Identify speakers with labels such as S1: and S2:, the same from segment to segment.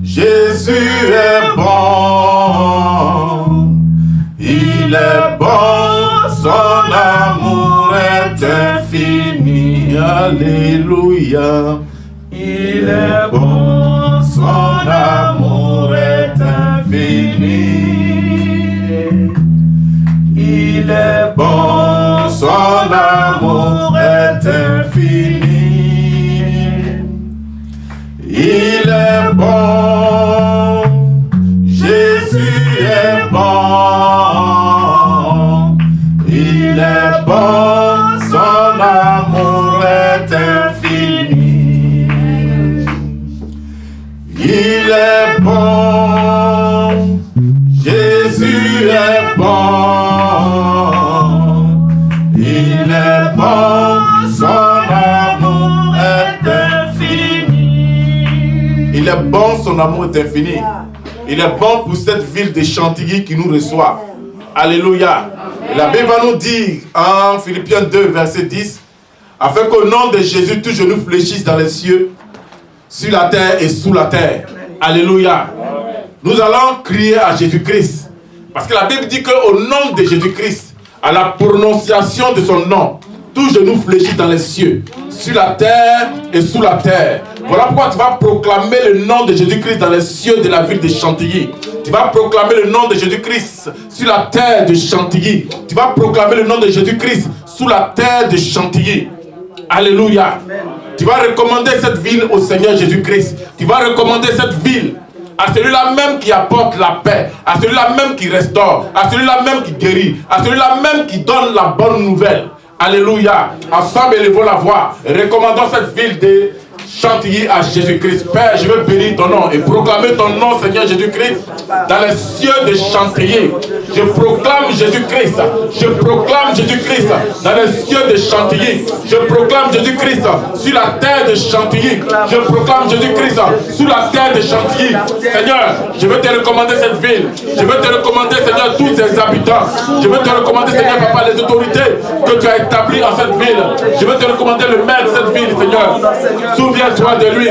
S1: Jésus est bon, il est bon, son amour est infini, alléluia. Il est bon, son amour est infini. Il est bon, son amour est infini. Il est bon, Jésus est bon. Il est bon, son amour est infini. Il est bon, Jésus est bon. Il est bon, son amour est infini. Il est bon, son amour est infini. Il est bon pour cette ville de Chantilly qui nous reçoit. Alléluia. Et la Bible va nous dire en Philippiens 2, verset 10, afin qu'au nom de Jésus, tous genoux fléchissent dans les cieux, sur la terre et sous la terre. Alléluia. Nous allons crier à Jésus-Christ. Parce que la Bible dit qu'au nom de Jésus-Christ, à la prononciation de son nom, tous genoux fléchissent dans les cieux, sur la terre et sous la terre. Voilà pourquoi tu vas proclamer le nom de Jésus-Christ dans les cieux de la ville de Chantilly. Tu vas proclamer le nom de Jésus-Christ sur la terre de Chantilly. Tu vas proclamer le nom de Jésus-Christ sous la terre de Chantilly. Alléluia. Tu vas recommander cette ville au Seigneur Jésus-Christ. Tu vas recommander cette ville à celui-là même qui apporte la paix, à celui-là même qui restaure, à celui-là même qui guérit, à celui-là même qui donne la bonne nouvelle. Alléluia. Ensemble, élevons la voix et recommandons cette ville de Chantilly à Jésus-Christ. Père, je veux bénir ton nom et proclamer ton nom, Seigneur Jésus-Christ, dans les cieux de Chantilly. Je proclame Jésus-Christ. Je proclame Jésus-Christ dans les cieux de Chantilly. Je proclame Jésus-Christ sur la terre de Chantilly. Je proclame Jésus-Christ sur la terre de Chantilly. Seigneur, je veux te recommander cette ville. Je veux te recommander, Seigneur, tous ses habitants. Je veux te recommander, Seigneur, Papa, les autorités que tu as établies en cette ville. Je veux te recommander le maire de cette ville, Seigneur. Souviens-toi de lui.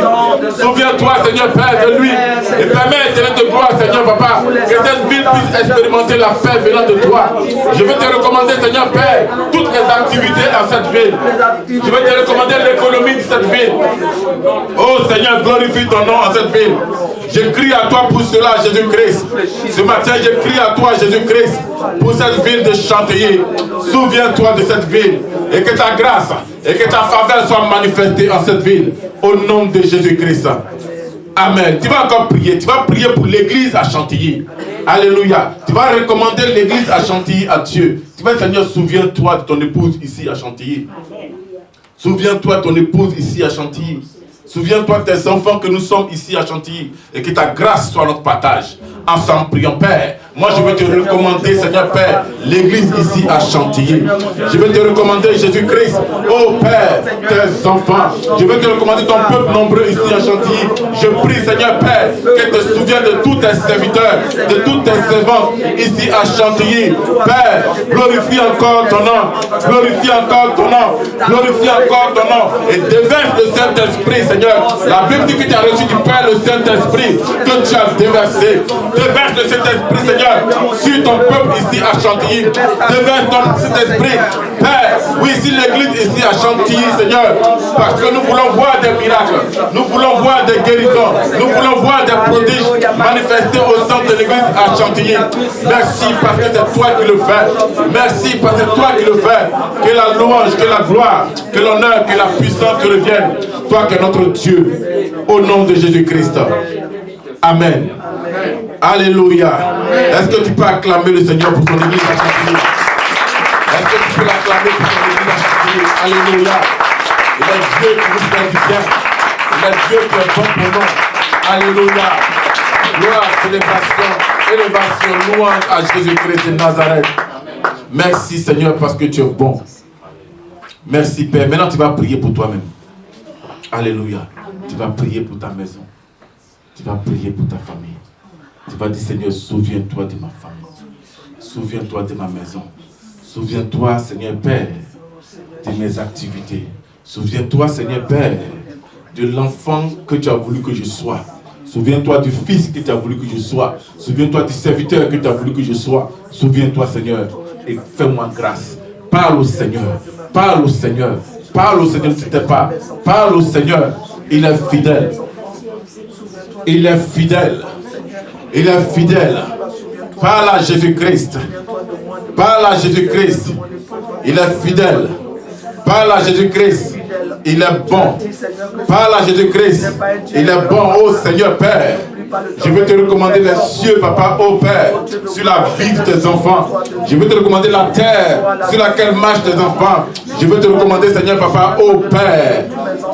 S1: Souviens-toi, Seigneur, Père, de lui. Et permets, Seigneur, de gloire, Seigneur, Papa, que cette ville puisse expérimenter la paix venant de toi. Je veux te recommander, Seigneur, Père, toutes les activités dans cette ville. Je veux te recommander l'économie de cette ville. Oh, Seigneur, glorifie ton nom en cette ville. Je crie à toi pour cela, Jésus-Christ. Ce matin, je crie à toi, Jésus-Christ, pour cette ville de Chantilly. Souviens-toi de cette ville et que ta grâce et que ta faveur soit manifestée en cette ville. Au nom de Jésus-Christ. Amen. Tu vas encore prier. Tu vas prier pour l'église à Chantilly. Alléluia. Tu vas recommander l'église à Chantilly à Dieu. Tu vas, Seigneur, souviens-toi de ton épouse ici à Chantilly. Souviens-toi de ton épouse ici à Chantilly. Souviens-toi de tes enfants que nous sommes ici à Chantilly. Et que ta grâce soit notre partage. Ensemble, prions, Père. Moi, je veux te recommander, Seigneur Père, l'église ici à Chantilly. Je veux te recommander Jésus-Christ. Oh Père, tes enfants. Je veux te recommander ton peuple nombreux ici à Chantilly. Je prie, Seigneur Père, que te souviens de tous tes serviteurs, de toutes tes servantes ici à Chantilly. Père, glorifie encore ton nom. Glorifie encore ton nom. Glorifie encore ton nom. Et déverse le Saint-Esprit, Seigneur. La Bible dit que tu as reçu du Père le Saint-Esprit que tu as déversé. Déverse le Saint-Esprit, Seigneur, sur ton peuple ici à Chantilly. Déverse ton Saint-Esprit, Père. Oui, ici l'église ici à Chantilly, Seigneur. Parce que nous voulons voir des miracles. Nous voulons voir des guérisons. Nous voulons voir des prodiges manifestés au sein de l'église à Chantilly. Merci parce que c'est toi qui le fais. Merci parce que c'est toi qui le fais. Que la louange, que la gloire, que l'honneur, que la puissance te reviennent. Toi qui es notre Dieu. Au nom de Jésus-Christ. Amen. Alléluia. Est-ce que tu peux acclamer le Seigneur pour son église à Chantilly? Est-ce que tu peux l'acclamer pour son église à Chantilly? Alléluia. Il est Dieu qui nous fait du bien. Il est Dieu qui est bon pour nous. Alléluia. Gloire, célébration, élévation, louange à Jésus-Christ de Nazareth. Merci Seigneur parce que tu es bon. Merci Père. Maintenant tu vas prier pour toi-même. Alléluia. Tu vas prier pour ta maison. Tu vas prier pour ta famille. Tu vas dire, Seigneur, souviens-toi de ma famille. Souviens-toi de ma maison. Souviens-toi, Seigneur Père, de mes activités. Souviens-toi, Seigneur Père, de l'enfant que tu as voulu que je sois. Souviens-toi du fils que tu as voulu que je sois. Souviens-toi du serviteur que tu as voulu que je sois. Souviens-toi, Seigneur, et fais-moi grâce. Parle au Seigneur. Parle au Seigneur. Parle au Seigneur, ne t'étais pas. Parle au Seigneur. Il est fidèle. Il est fidèle. Il est fidèle. Parle à Jésus-Christ. Parle à Jésus-Christ. Il est fidèle. Parle à Jésus-Christ. Il est bon. Parle à Jésus-Christ. Il est bon. Oh Seigneur Père, je veux te recommander les cieux, Papa, oh Père, sur la vie de tes enfants. Je veux te recommander la terre sur laquelle marchent tes enfants. Je veux te recommander, Seigneur Papa, oh Père.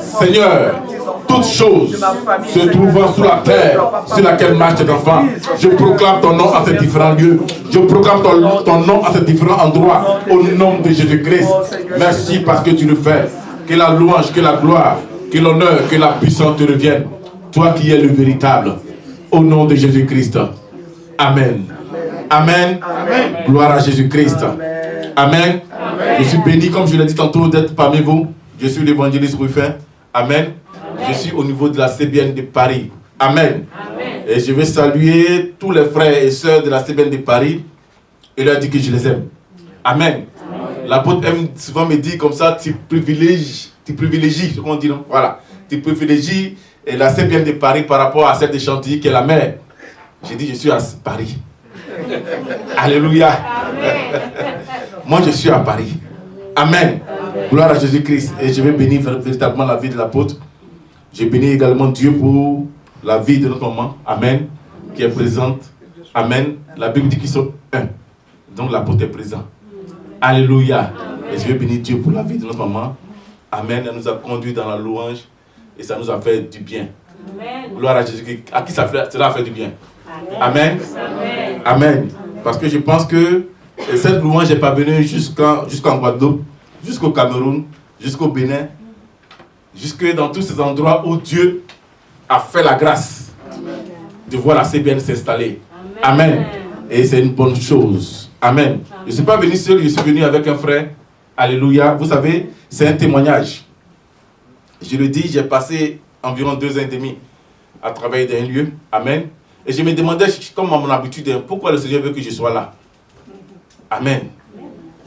S1: Seigneur, toutes choses se trouvant sur la terre sur laquelle marchent tes enfants. Je proclame ton nom à ces différents lieux. Je proclame ton nom à ces différents endroits. Au nom de Jésus-Christ. Merci parce que tu le fais. Que la louange, que la gloire, que l'honneur, que la puissance te reviennent. Toi qui es le véritable. Au nom de Jésus-Christ. Amen. Amen. Amen. Gloire à Jésus-Christ. Amen. Amen. Amen. Je suis béni, comme je l'ai dit tantôt, d'être parmi vous. Je suis l'évangéliste Ruffin. Amen. Amen. Je suis au niveau de la CBN de Paris. Amen. Amen. Et je vais saluer tous les frères et sœurs de la CBN de Paris et leur dire que je les aime. Amen. L'apôtre aime souvent me dire comme ça, tu privilégies, ce qu'on dit, non? Voilà. Tu privilégies la CBN de Paris par rapport à celle de Chantilly qui est la mère. J'ai dit, je suis à Paris. Alléluia. Moi, je suis à Paris. Amen. Gloire à Jésus-Christ. Et je vais bénir véritablement la vie de l'apôtre. Je bénis également Dieu pour la vie de notre maman. Amen. Qui est présente. Amen. La Bible dit qu'ils sont un. Donc l'apôtre est présent. Alléluia. Et je vais bénir Dieu pour la vie de notre maman. Amen. Elle nous a conduits dans la louange. Et ça nous a fait du bien. Amen. Gloire à Jésus-Christ. À qui cela a fait du bien? Amen. Amen. Amen. Parce que je pense que cette louange n'est pas venue jusqu'en Guadeloupe, jusqu'au Cameroun, jusqu'au Bénin, jusque dans tous ces endroits où Dieu a fait la grâce de voir la CBN s'installer. Amen. Et c'est une bonne chose. Amen. Je ne suis pas venu seul, je suis venu avec un frère. Alléluia. Vous savez, c'est un témoignage. Je le dis, j'ai passé environ 2 ans et demi à travailler dans un lieu. Amen. Et je me demandais, comme à mon habitude, pourquoi le Seigneur veut que je sois là. Amen.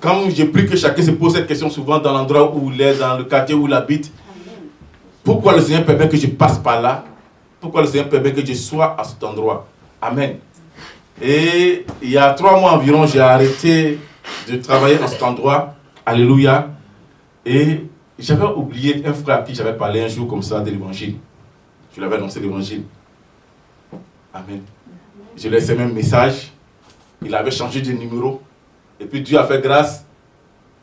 S1: Comme j'ai pris que chacun se pose cette question souvent dans l'endroit où il est, dans le quartier où il habite. Pourquoi le Seigneur permet que je passe par là? Pourquoi le Seigneur permet que je sois à cet endroit? Amen. Et il y a 3 mois environ, j'ai arrêté de travailler à cet endroit. Alléluia. Et j'avais oublié un frère à qui j'avais parlé un jour comme ça de l'évangile. Je lui avais annoncé l'évangile. Amen. Je laissais même un message. Il avait changé de numéro. Et puis Dieu a fait grâce.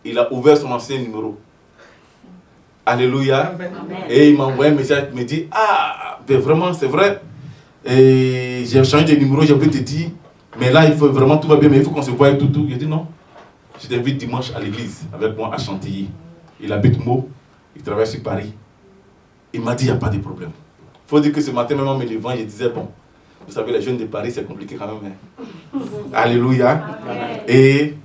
S1: Il a ouvert son ancien numéro. Alléluia. Amen. Et il m'a envoyé un message. Il me dit, ah, ben vraiment, c'est vrai. Et j'ai changé de numéro. J'ai oublié de te dire, mais là, il faut vraiment, tout va bien, mais il faut qu'on se voie tout. J'ai dit non. Je t'invite dimanche à l'église avec moi à Chantilly. Il habite Meaux. Il travaille sur Paris. Il m'a dit, il n'y a pas de problème. Il faut dire que ce matin, même en me levant, je disais, bon, vous savez, les jeunes de Paris, c'est compliqué quand même. Hein? Alléluia. Amen. Et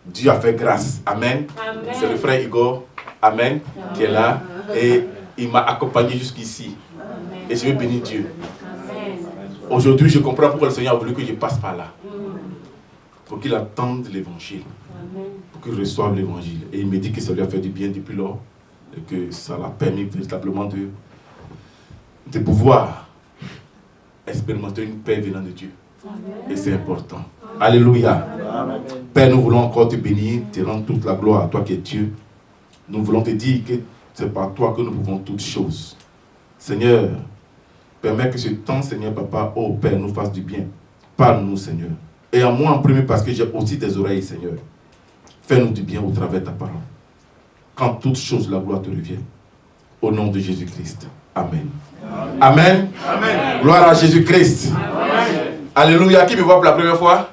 S1: Dieu a fait grâce. Amen. Amen. C'est le frère Igor, Amen, qui est là. Et il m'a accompagné jusqu'ici. Et je vais bénir Dieu. Aujourd'hui, je comprends pourquoi le Seigneur a voulu que je passe par là. Pour qu'il attende l'évangile. Pour qu'il reçoive l'évangile. Et il me dit que ça lui a fait du bien depuis lors. Et que ça l'a permis véritablement de pouvoir expérimenter une paix venant de Dieu. Amen. Et c'est important. Alléluia. Amen. Père, nous voulons encore te bénir, te rendre toute la gloire à toi qui es Dieu. Nous voulons te dire que c'est par toi que nous pouvons toutes choses. Seigneur, permets que ce temps, Seigneur Papa, oh Père, nous fasse du bien. Parle-nous, Seigneur. Et à moi en premier, parce que j'ai aussi des oreilles, Seigneur. Fais-nous du bien au travers de ta parole. Quand toutes choses, la gloire te revient. Au nom de Jésus-Christ. Amen. Amen. Amen. Gloire à Jésus-Christ. Alléluia. Qui me voit pour la première fois?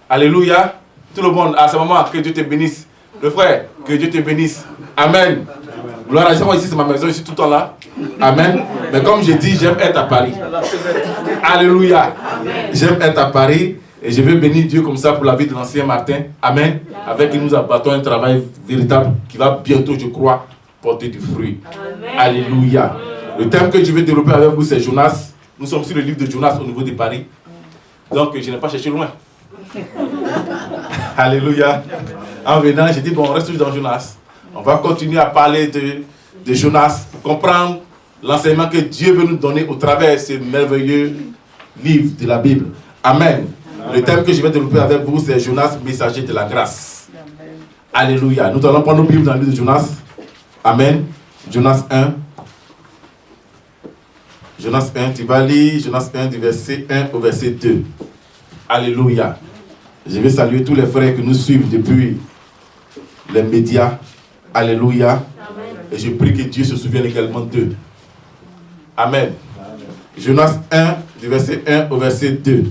S1: Alléluia. Tout le monde, à ce moment, que Dieu te bénisse. Le frère, que Dieu te bénisse. Amen. Gloire à Jésus. Moi, ici, c'est ma maison, je suis tout le temps là. Amen. Mais comme je dis, j'aime être à Paris. Alléluia. J'aime être à Paris. Et je veux bénir Dieu comme ça pour la vie de l'ancien Martin. Amen. Avec qui nous abattons un travail véritable qui va bientôt, je crois, porter du fruit. Amen. Alléluia. Le thème que je vais développer avec vous, c'est Jonas. Nous sommes sur le livre de Jonas au niveau de Paris. Donc, je n'ai pas cherché loin. Alléluia. En venant, j'ai dit, bon, on reste dans Jonas. On va continuer à parler de Jonas pour comprendre l'enseignement que Dieu veut nous donner au travers de ce merveilleux livre de la Bible. Amen. Le thème que je vais développer avec vous, c'est Jonas, messager de la grâce. Amen. Alléluia. Nous allons prendre nos Bibles dans le livre de Jonas. Amen. Jonas 1. Jonas 1, tu vas lire Jonas 1 du verset 1 au verset 2. Alléluia. Je vais saluer tous les frères qui nous suivent depuis les médias. Alléluia. Amen. Et je prie que Dieu se souvienne également d'eux. Amen. Amen. Jonas 1 du verset 1 au verset 2.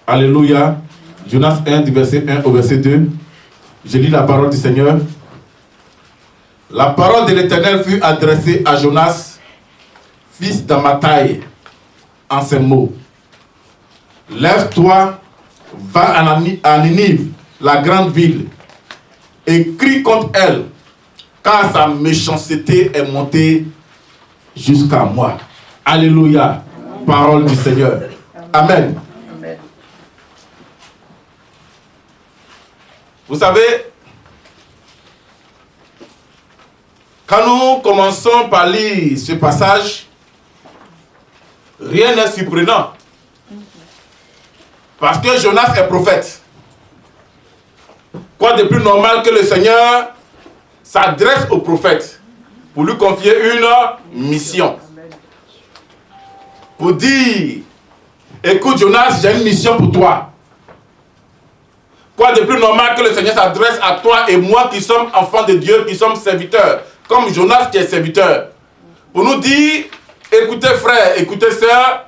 S1: Alléluia. Jonas 1 du verset 1 au verset 2. Je lis la parole du Seigneur. La parole de l'Éternel fut adressée à Jonas, fils d'Amittai, en ces mots. Lève-toi, va à Ninive, la grande ville, et crie contre elle, car sa méchanceté est montée jusqu'à moi. Alléluia. Parole du Seigneur. Amen. Amen. Vous savez, quand nous commençons par lire ce passage, rien n'est surprenant. Parce que Jonas est prophète. Quoi de plus normal que le Seigneur s'adresse au prophète pour lui confier une mission. Pour dire, écoute Jonas, j'ai une mission pour toi. Quoi de plus normal que le Seigneur s'adresse à toi et moi qui sommes enfants de Dieu, qui sommes serviteurs, comme Jonas qui est serviteur, pour nous dire, écoutez frères, écoutez sœurs,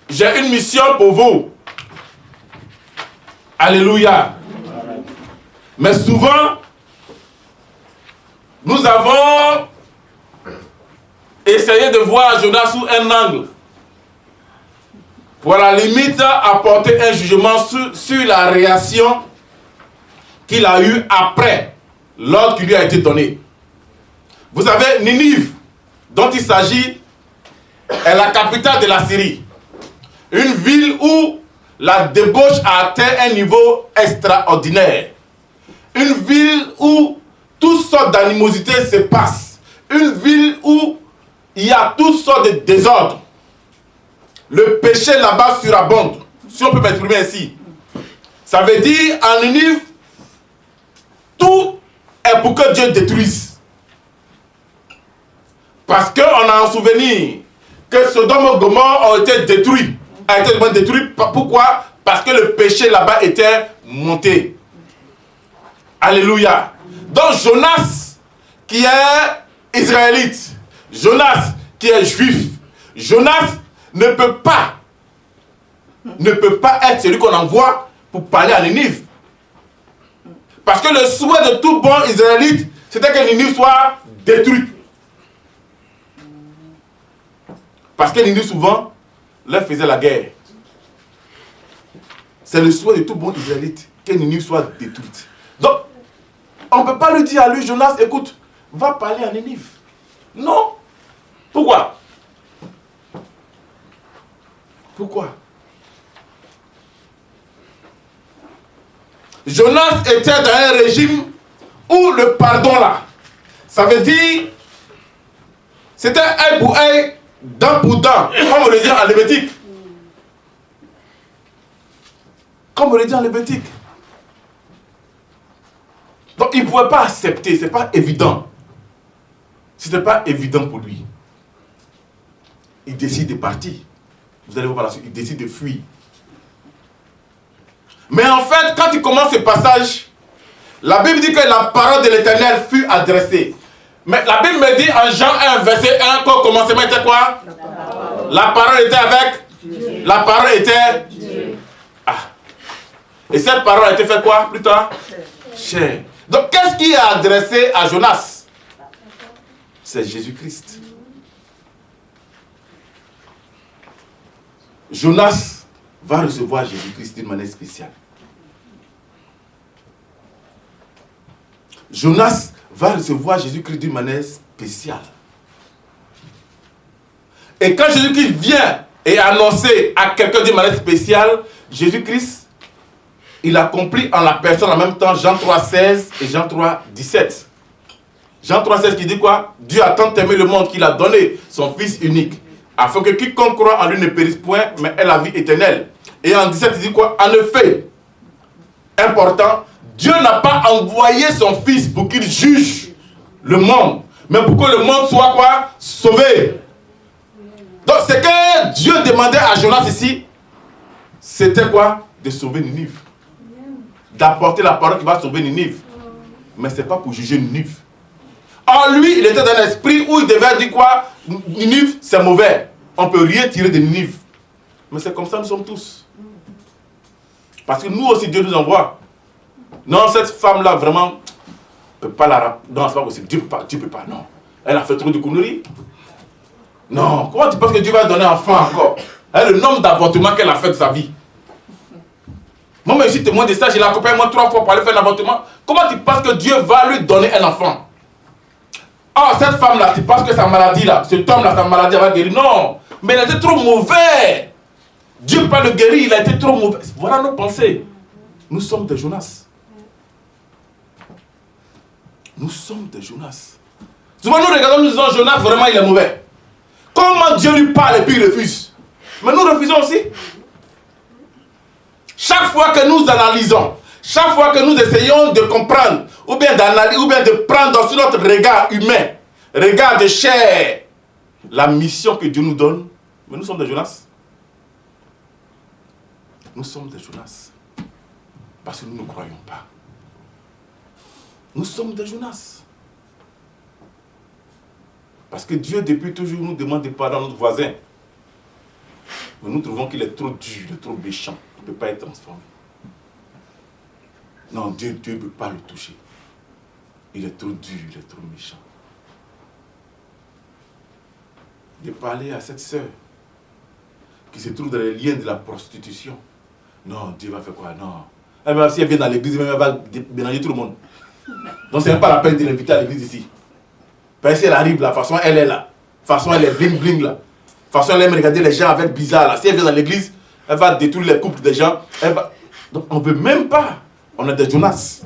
S1: j'ai une mission pour vous. Alléluia. Mais souvent, nous avons essayé de voir Jonas sous un angle, pour à la limite apporter un jugement sur la réaction qu'il a eue après l'ordre qui lui a été donné. Vous savez, Ninive, dont il s'agit, est la capitale de la Syrie. Une ville où la débauche a atteint un niveau extraordinaire. Une ville où toutes sortes d'animosités se passent. Une ville où il y a toutes sortes de désordres. Le péché là-bas surabonde, si on peut m'exprimer ainsi. Ça veut dire, en Ninive, tout est pour que Dieu détruise. Parce qu'on a en souvenir que Sodome et Gomorrhe ont été détruits. A été détruit. Pourquoi? Parce que le péché là-bas était monté. Alléluia. Donc Jonas, qui est israélite, Jonas, qui est juif, Jonas ne peut pas être celui qu'on envoie pour parler à Ninive. Parce que le souhait de tout bon israélite, c'était que Ninive soit détruite. Parce que Ninive, souvent, leur faisait la guerre. C'est le souhait de tout bon israélite que Ninive soit détruite. Donc, on ne peut pas lui dire à lui, Jonas, écoute, va parler à Ninive. Non. Pourquoi? Pourquoi? Jonas était dans un régime où le pardon là, ça veut dire, c'était œil pour œil, dent pour dent, comme on le dit en Lévitique. Comme on le dit en Lévitique. Donc il ne pouvait pas accepter, ce n'est pas évident. Ce n'était pas évident pour lui. Il décide de partir. Vous allez voir par la suite, il décide de fuir. Mais en fait, quand il commence ce passage, la Bible dit que la parole de l'Éternel fut adressée. Mais la Bible me dit en Jean 1, verset 1, qu'au commencement était quoi? La parole était avec Dieu. La parole était Dieu. Ah. Et cette parole a été faite quoi plus tard? Chair. Donc qu'est-ce qui est adressé à Jonas? C'est Jésus-Christ. Jonas va recevoir Jésus-Christ d'une manière spéciale. Jonas va recevoir Jésus-Christ d'une manière spéciale. Et quand Jésus-Christ vient et annoncer à quelqu'un d'une manière spéciale, Jésus-Christ, il accomplit en la personne en même temps Jean 3,16 et Jean 3,17. Jean 3,16 qui dit quoi? Dieu a tant aimé le monde qu'il a donné son Fils unique, afin que quiconque croit en lui ne périsse point, mais ait la vie éternelle. Et en 17, il dit quoi? En effet, important, Dieu n'a pas envoyé son Fils pour qu'il juge le monde, mais pour que le monde soit quoi? Sauvé. Donc, ce que Dieu demandait à Jonas ici, c'était quoi? De sauver Ninive. D'apporter la parole qui va sauver Ninive. Mais ce n'est pas pour juger Ninive. Or, lui, il était dans un esprit où il devait dire quoi? Ninive, c'est mauvais. On ne peut rien tirer de Ninive. Mais c'est comme ça, nous sommes tous. Parce que nous aussi, Dieu nous envoie. Non, cette femme-là, vraiment, ne peut pas la rappeler. Non, c'est pas possible. Dieu ne peut pas, non. Elle a fait trop de conneries. Non, comment tu penses que Dieu va donner un enfant encore? Elle, le nombre d'avortements qu'elle a fait de sa vie. Moi, je suis témoin de ça, j'ai l'accompagné moi 3 fois pour aller faire un avortement. Comment tu penses que Dieu va lui donner un enfant? Ah, cette femme-là, tu penses que sa maladie là, cet homme-là, sa maladie va guérir? Non, mais il était trop mauvais. Dieu ne peut pas le guérir, il a été trop mauvais. Voilà nos pensées. Nous sommes des Jonas. Nous sommes des Jonas. Souvent nous regardons, nous disons, Jonas, vraiment, il est mauvais. Comment Dieu lui parle et puis il refuse? Mais nous refusons aussi. Chaque fois que nous analysons, chaque fois que nous essayons de comprendre, ou bien d'analyser, ou bien de prendre sur notre regard humain, regard de chair, la mission que Dieu nous donne, mais nous sommes des Jonas. Nous sommes des Jonas. Parce que nous ne croyons pas. Nous sommes des Jonas. Parce que Dieu, depuis toujours, nous demande de pardonner à notre voisin. Mais nous trouvons qu'il est trop dur, il est trop méchant. Il ne peut pas être transformé. Non, Dieu ne peut pas le toucher. Il est trop dur, il est trop méchant. De parler à cette sœur qui se trouve dans les liens de la prostitution. Non, Dieu va faire quoi? Non. Même si elle vient dans l'église, elle va mélanger tout le monde. Donc c'est même pas la peine de l'inviter à l'église ici. Parce que si elle arrive là, de toute façon elle est là. De toute façon elle est bling bling là. De toute façon elle aime regarder les gens avec bizarre là. Si elle vient dans l'église, elle va détruire les couples des gens. Elle va... Donc on ne veut même pas. On est des Jonas.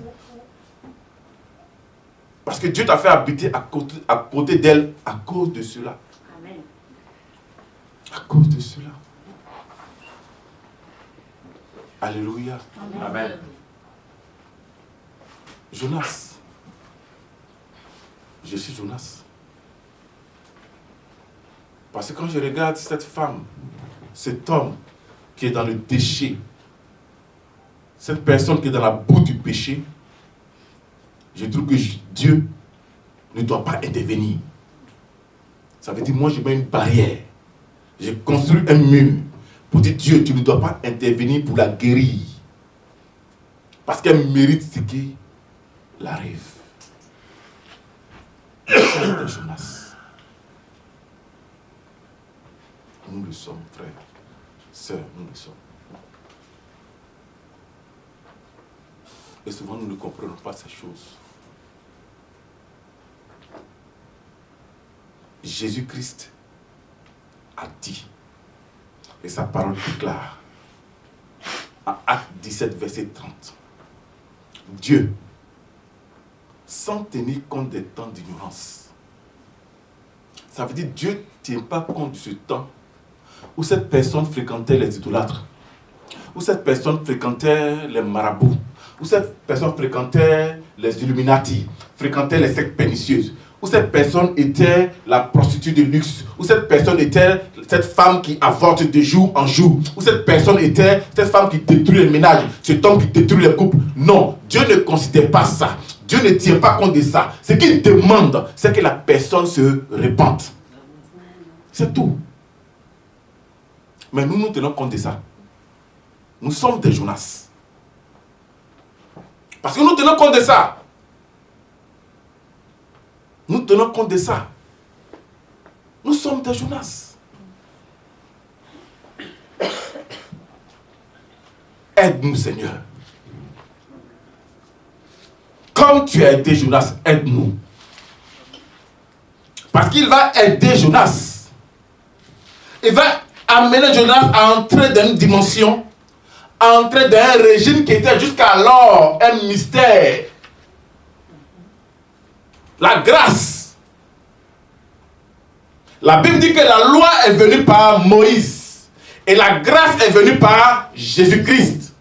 S1: Parce que Dieu t'a fait habiter à côté d'elle à cause de cela. Amen. À cause de cela. Alléluia. Amen. Jonas. Je suis Jonas. Parce que quand je regarde cette femme, cet homme qui est dans le déchet, cette personne qui est dans la boue du péché, je trouve que Dieu ne doit pas intervenir. Ça veut dire, moi je mets une barrière. J'ai construit un mur pour dire, Dieu, tu ne dois pas intervenir pour la guérir. Parce qu'elle mérite ce qui l'arrive. C'est de Jonas. Nous le sommes, frères, sœurs, nous le sommes. Et souvent, nous ne comprenons pas ces choses. Jésus-Christ a dit, et sa parole déclare, en Acte 17, verset 30, Dieu, sans tenir compte des temps d'ignorance. Ça veut dire Dieu ne tient pas compte de ce temps où cette personne fréquentait les idolâtres, où cette personne fréquentait les marabouts, où cette personne fréquentait les Illuminati, fréquentait les sectes pernicieuses, où cette personne était la prostituée de luxe, où cette personne était cette femme qui avorte de jour en jour, où cette personne était cette femme qui détruit les ménages, cet homme qui détruit les couples. Non, Dieu ne considère pas ça. Dieu ne tient pas compte de ça. Ce qu'il demande, c'est que la personne se répande. C'est tout. Mais nous tenons compte de ça. Nous sommes des Jonas. Parce que nous tenons compte de ça. Nous tenons compte de ça. Nous sommes des Jonas. Aide-nous, Seigneur. Comme comme tu as aidé Jonas, aide-nous. Parce qu'il va aider Jonas. Il va amener Jonas à entrer dans une dimension, à entrer dans un régime qui était jusqu'alors un mystère. La grâce. La Bible dit que la loi est venue par Moïse et la grâce est venue par Jésus-Christ.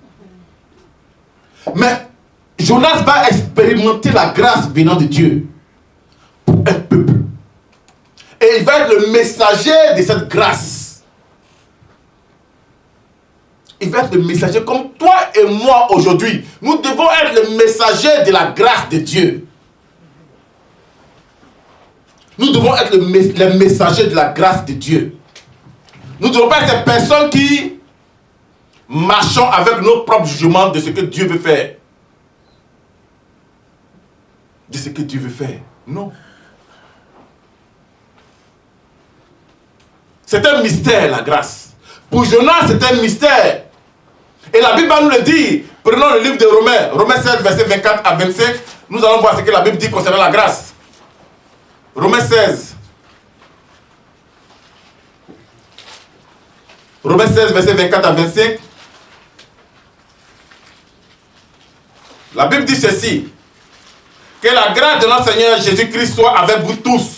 S1: Mais Jonas va expérimenter la grâce venant de Dieu pour un peuple. Et il va être le messager de cette grâce. Il va être le messager comme toi et moi aujourd'hui. Nous devons être le messager de la grâce de Dieu. Nous devons être les messagers de la grâce de Dieu. Nous ne devons pas être ces personnes qui marchons avec nos propres jugements de ce que Dieu veut faire. De ce que Dieu veut faire. Non. C'est un mystère, la grâce. Pour Jonas, c'est un mystère. Et la Bible va nous le dire. Prenons le livre de Romains, Romains 16, verset 24 à 25. Nous allons voir ce que la Bible dit concernant la grâce. Romains 16. Romains 16, verset 24 à 25. La Bible dit ceci. Que la grâce de notre Seigneur Jésus-Christ soit avec vous tous.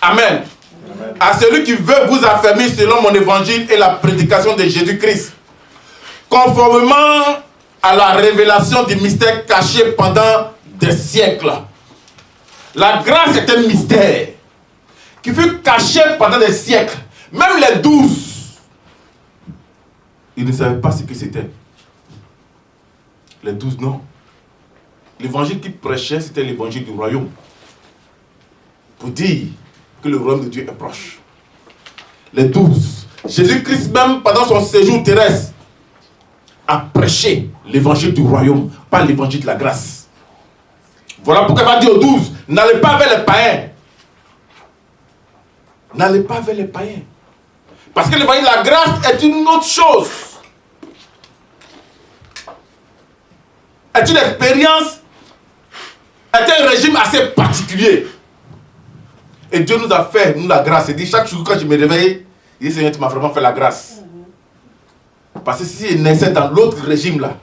S1: Amen. Amen. À celui qui veut vous affermir selon mon évangile et la prédication de Jésus-Christ. Conformément à la révélation du mystère caché pendant des siècles. La grâce est un mystère qui fut caché pendant des siècles. Même les 12, ils ne savaient pas ce que c'était. Les 12, non. L'évangile qu'ils prêchaient, c'était l'évangile du royaume. Pour dire que le royaume de Dieu est proche. Les 12. Jésus-Christ même, pendant son séjour terrestre, a prêché l'évangile du royaume, pas l'évangile de la grâce. Voilà pourquoi il va dire aux 12, n'allez pas vers les païens. N'allez pas vers les païens. Parce que l'évangile de la grâce est une autre chose. Est une expérience, est un régime assez particulier. Et Dieu nous a fait, nous, la grâce. Il dit, chaque jour quand je me réveille, il dit, Seigneur, tu m'as vraiment fait la grâce. Parce que si il naissait dans l'autre régime là,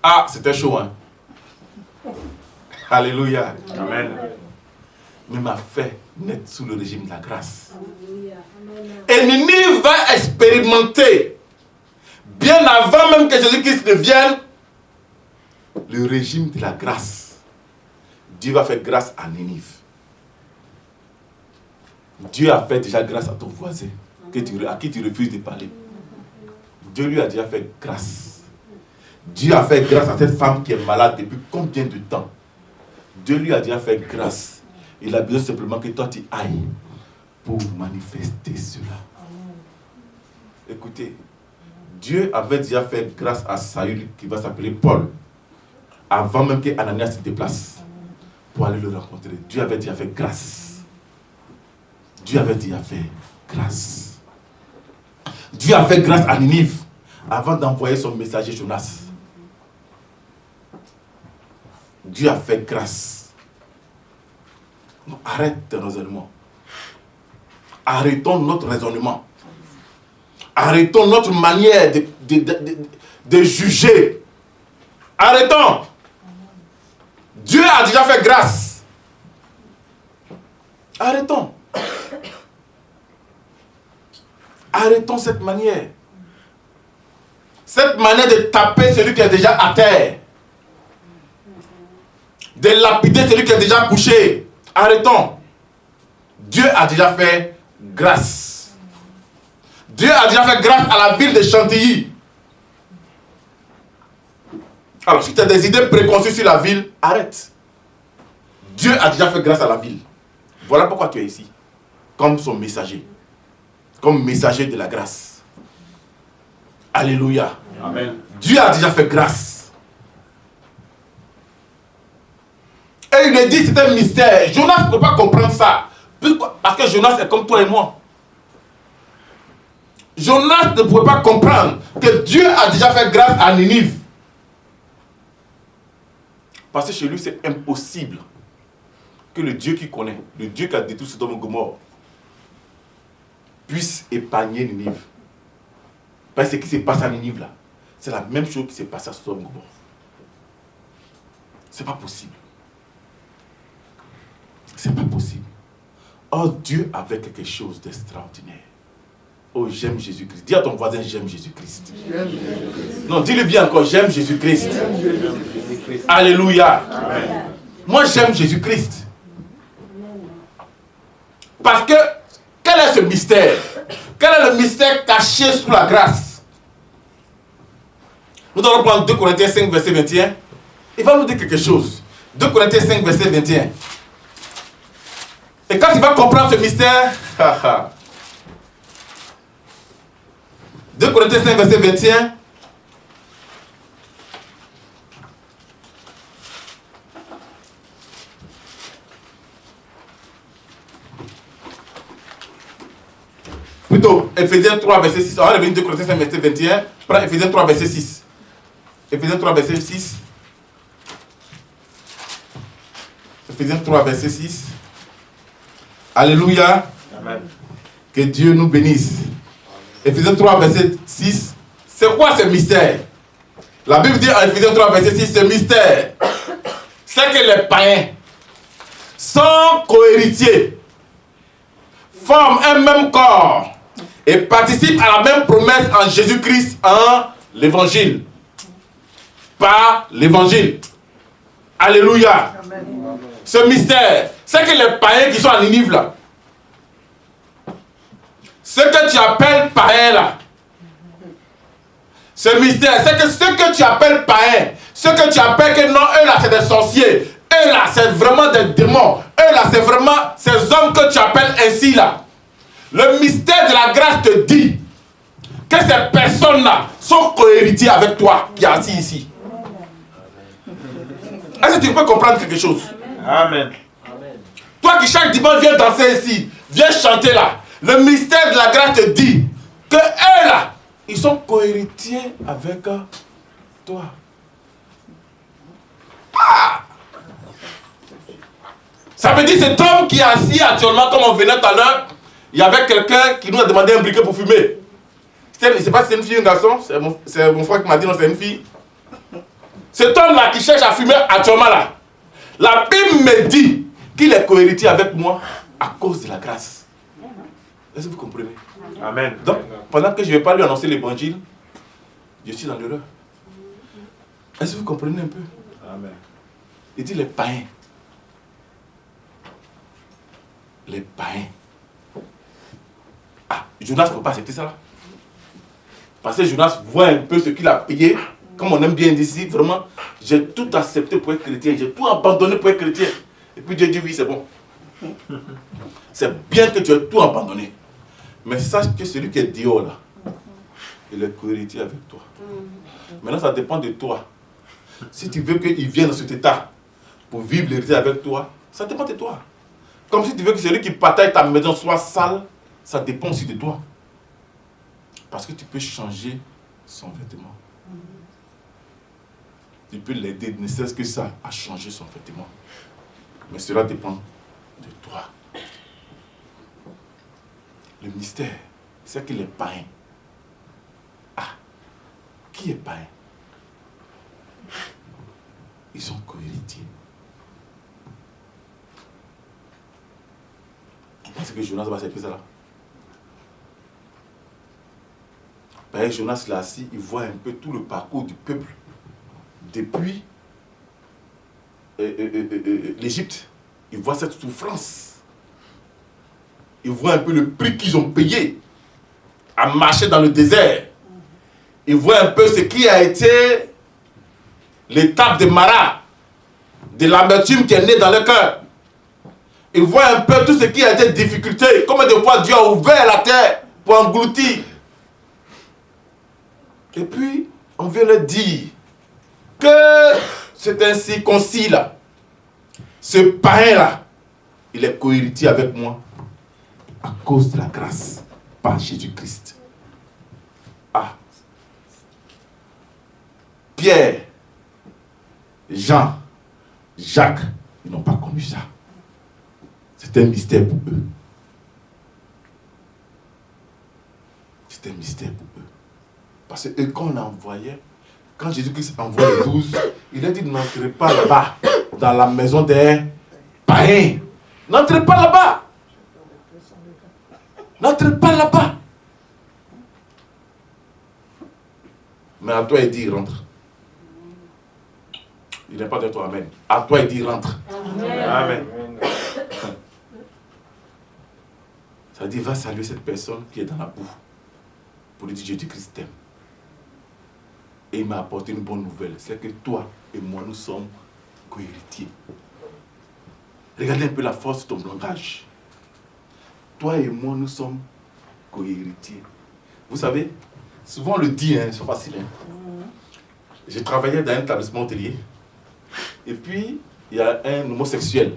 S1: ah, c'était chaud, hein. Alléluia. Amen. Mais m'a fait naître sous le régime de la grâce. Et Ninive va expérimenter, bien avant même que Jésus-Christ ne vienne, le régime de la grâce. Dieu va faire grâce à Ninive. Dieu a fait déjà grâce à ton voisin à qui tu refuses de parler. Dieu lui a déjà fait grâce. Dieu a fait grâce à cette femme qui est malade depuis combien de temps? Dieu lui a déjà fait grâce. Il a besoin simplement que toi tu ailles pour manifester cela. Écoutez, Dieu avait déjà fait grâce à Saül qui va s'appeler Paul. Avant même que Ananias se déplace pour aller le rencontrer. Dieu avait déjà fait grâce. Dieu avait déjà fait grâce. Dieu a fait grâce à Ninive avant d'envoyer son messager Jonas. Dieu a fait grâce. Non, arrête tes raisonnements. Arrêtons notre raisonnement. Arrêtons notre manière de juger. Arrêtons. Dieu a déjà fait grâce. Arrêtons. Arrêtons cette manière. Cette manière de taper celui qui est déjà à terre. De lapider celui qui est déjà couché. Arrêtons. Dieu a déjà fait grâce. Dieu a déjà fait grâce à la ville de Chantilly. Alors, si tu as des idées préconçues sur la ville, arrête. Dieu a déjà fait grâce à la ville. Voilà pourquoi tu es ici. Comme son messager. Comme messager de la grâce. Alléluia. Amen. Dieu a déjà fait grâce. Et il me dit c'est un mystère. Jonas ne peut pas comprendre ça. Parce que Jonas est comme toi et moi. Jonas ne pouvait pas comprendre que Dieu a déjà fait grâce à Ninive. Parce que chez lui, c'est impossible que le Dieu qu'il connaît, le Dieu qui a détruit Sodome et Gomorrhe, puisse épargner Ninive. Parce que ce qui s'est passé à Ninive là, c'est la même chose qui s'est passé à Sodome et Gomorrhe. C'est pas possible. C'est pas possible. Oh, Dieu avait quelque chose d'extraordinaire. Oh, j'aime Jésus-Christ. Dis à ton voisin, j'aime Jésus-Christ. Non, dis-le bien encore, j'aime Jésus-Christ. Alléluia. Amen. Moi, j'aime Jésus-Christ. Parce que, quel est ce mystère? Quel est le mystère caché sous la grâce? Nous allons prendre 2 Corinthiens 5, verset 21. Il va nous dire quelque chose. 2 Corinthiens 5, verset 21. Et quand tu vas comprendre ce mystère, 2 Corinthiens 5, verset 21. Plutôt, Ephésiens 3, verset 6. On va revenir 2 Corinthiens 5, verset 21. Prends Ephésiens 3, verset 6. Ephésiens 3, verset 6. Ephésiens 3, verset 6. Alléluia. Amen. Que Dieu nous bénisse. Ephésiens 3, verset 6. C'est quoi ce mystère? La Bible dit en Ephésiens 3, verset 6, ce mystère, c'est que les païens sont cohéritiers, forment un même corps et participent à la même promesse en Jésus-Christ, en l'évangile. Par l'évangile. Alléluia. Amen. Ce mystère, c'est que les païens qui sont en Ninive là, ce que tu appelles païen là, ce mystère, c'est que ce que tu appelles païen, ce que tu appelles que non, eux là c'est des sorciers, eux là c'est vraiment des démons, eux là c'est vraiment ces hommes que tu appelles ainsi là. Le mystère de la grâce te dit que ces personnes là sont cohéritiers avec toi qui est assis ici. Est-ce que tu peux comprendre quelque chose? Amen. Toi qui chaque dimanche viens danser ici, viens chanter là, le mystère de la grâce te dit que eux là, ils sont cohéritiers avec toi. Ah! Ça veut dire cet homme qui est assis actuellement, comme on venait tout à l'heure, il y avait quelqu'un qui nous a demandé un briquet pour fumer. Je ne sais pas si c'est une fille ou un garçon, c'est mon frère qui m'a dit non, c'est une fille. Cet homme-là qui cherche à fumer actuellement là, la Bible me dit qu'il est cohéritier avec moi à cause de la grâce. Est-ce que vous comprenez? Amen. Donc, pendant que je ne vais pas lui annoncer l'évangile, je suis dans l'erreur. Est-ce que vous comprenez un peu? Amen. Il dit les païens. Les païens. Ah, Jonas ne peut pas accepter ça là. Parce que Jonas voit un peu ce qu'il a payé. Comme on aime bien dire ici, vraiment, j'ai tout accepté pour être chrétien. J'ai tout abandonné pour être chrétien. Et puis Dieu dit oui, c'est bon. C'est bien que tu aies tout abandonné. Mais sache que celui qui est dehors là, il est cohéritier avec toi. Maintenant, ça dépend de toi. Si tu veux qu'il vienne dans cet état pour vivre l'héritier avec toi, ça dépend de toi. Comme si tu veux que celui qui partage ta maison soit sale, ça dépend aussi de toi. Parce que tu peux changer son vêtement. Tu peux l'aider, ne serait-ce que ça, à changer son vêtement. Mais cela dépend de toi. Le mystère, c'est que les païens. Ah, qui est païen? Ils sont cohéritiers. Vous pensez que Jonas va accepter ça là? Païen, Jonas là assis, il voit un peu tout le parcours du peuple depuis l'Égypte. Il voit cette souffrance. Il voit un peu le prix qu'ils ont payé à marcher dans le désert. Il voit un peu ce qui a été l'étape de Mara, de l'amertume qui est née dans le cœur. Il voit un peu tout ce qui a été difficulté. Combien de fois Dieu a ouvert la terre pour engloutir. Et puis, on vient leur dire que c'est un circoncis là. Ce païen là, il est cohéritier avec moi à cause de la grâce par Jésus-Christ. Ah. Pierre, Jean, Jacques, ils n'ont pas connu ça. C'était un mystère pour eux. C'était un mystère pour eux. Parce que quand on envoyait, quand Jésus-Christ envoyait les 12, il a dit n'entrez pas là-bas, dans la maison des païens. N'entrez pas là-bas. N'entrez pas là-bas. Mais à toi, il dit rentre. Il n'est pas de toi, amen. À toi, il dit rentre. Amen. Amen. Ça dit va saluer cette personne qui est dans la boue. Pour lui dire Jésus-Christ t'aime. Et il m'a apporté une bonne nouvelle. C'est que toi et moi, nous sommes co-héritiers. Regardez un peu la force de ton langage. Toi et moi, nous sommes co-héritiers. Vous savez, souvent on le dit, hein, c'est facile. Hein. J'ai travaillé dans un établissement hôtelier. Et puis, il y a un homosexuel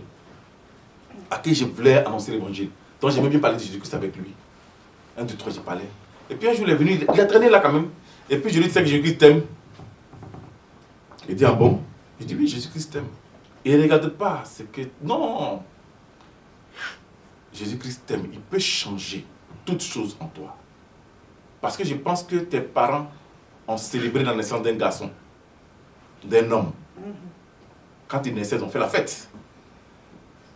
S1: à qui je voulais annoncer l'évangile. Donc j'aimais bien parler de Jésus-Christ avec lui. 1, 2, 3, j'ai parlé. Et puis un jour, il est venu, il a traîné là quand même. Et puis je lui dis, c'est que Jésus-Christ t'aime. Il dit, ah bon? Je dis, oui, Jésus-Christ t'aime. Et il ne regarde pas, c'est que, non. Jésus-Christ t'aime, il peut changer toutes choses en toi. Parce que je pense que tes parents ont célébré la naissance d'un garçon, d'un homme. Quand ils naissaient, ils ont fait la fête.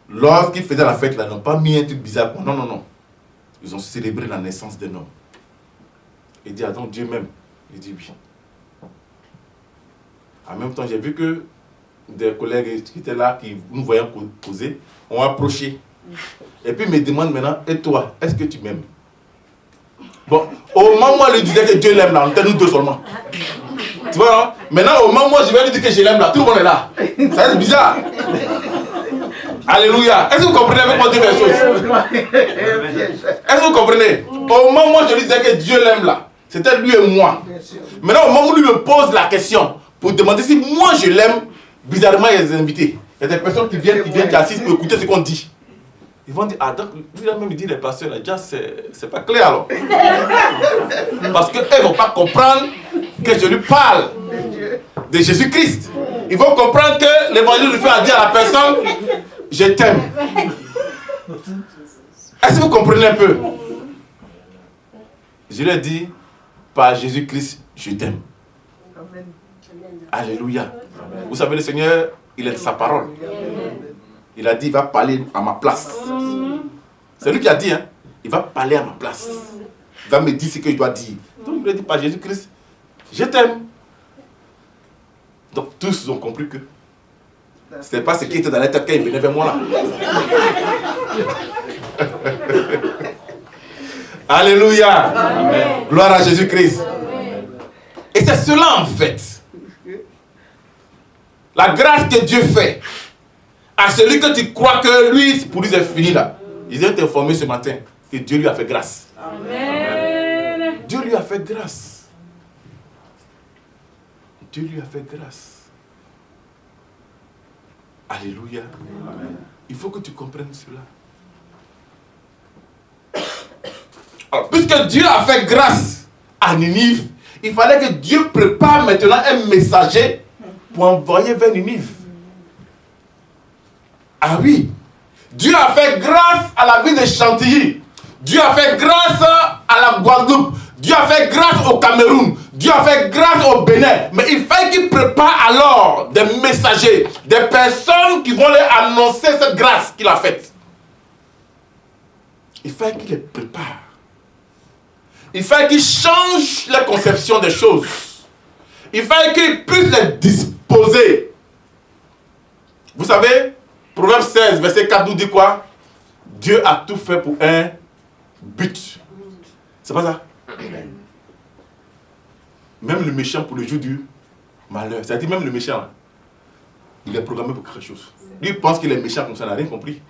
S1: Lorsqu'ils faisaient la fête, là, ils n'ont pas mis un truc bizarre. Non, non, non. Ils ont célébré la naissance d'un homme. Il dit, ah donc Dieu m'aime. Il dit oui. En même temps, j'ai vu que des collègues qui étaient là, qui nous voyaient causer, ont approché. Et puis ils me demandent maintenant, et toi, est-ce que tu m'aimes? Bon, au moment où on lui disait que Dieu l'aime là, on était nous deux seulement. Tu vois, hein? Maintenant, au moment où je vais lui dire que je l'aime là, tout le monde est là. Ça c'est bizarre. Alléluia. Est-ce que vous comprenez avec moi Dieu fait les choses? Est-ce que vous comprenez? Au moment où je lui disais que Dieu l'aime là, c'était lui et moi. Maintenant, au moment où lui me pose la question pour demander si moi je l'aime, bizarrement, il y a des invités. Il y a des personnes qui viennent, qui assistent pour écouter ce qu'on dit. Ils vont dire, ah donc, lui là même il dit les pasteurs, là, déjà c'est pas clair alors. Parce qu'eux ne vont pas comprendre que je lui parle de Jésus-Christ. Ils vont comprendre que l'évangile lui fait dire à la personne, je t'aime. Est-ce que vous comprenez un peu? Je lui ai dit, par Jésus-Christ, je t'aime. Alléluia. Amen. Vous savez, le Seigneur, il est de sa parole. Il a dit, il va parler à ma place. C'est lui qui a dit, hein, il va parler à ma place. Il va me dire ce que je dois dire. Donc, il lui a dit, par Jésus-Christ, je t'aime. Donc, tous ont compris que ce n'est pas ce qui était dans la tête quand il venait vers moi là. Alléluia. Amen. Gloire à Jésus-Christ. Et c'est cela en fait. La grâce que Dieu fait à celui que tu crois que lui, pour lui c'est fini là. Il vient t'informer ce matin que Dieu lui a fait grâce. Amen. Dieu lui a fait grâce. Dieu lui a fait grâce. Alléluia. Amen. Il faut que tu comprennes cela. Alors, puisque Dieu a fait grâce à Ninive, il fallait que Dieu prépare maintenant un messager pour envoyer vers Ninive. Ah oui, Dieu a fait grâce à la ville de Chantilly. Dieu a fait grâce à la Guadeloupe. Dieu a fait grâce au Cameroun. Dieu a fait grâce au Bénin. Mais il fallait qu'il prépare alors des messagers, des personnes qui vont leur annoncer cette grâce qu'il a faite. Il fallait qu'il les prépare. Il fallait qu'il change la conception des choses. Il fallait qu'il puisse les disposer. Vous savez, Proverbe 16, verset 4 nous dit quoi? Dieu a tout fait pour un but. C'est pas ça? Même le méchant pour le jour du malheur. C'est-à-dire même le méchant, là, il est programmé pour quelque chose. Lui il pense qu'il est méchant comme ça, il n'a rien compris.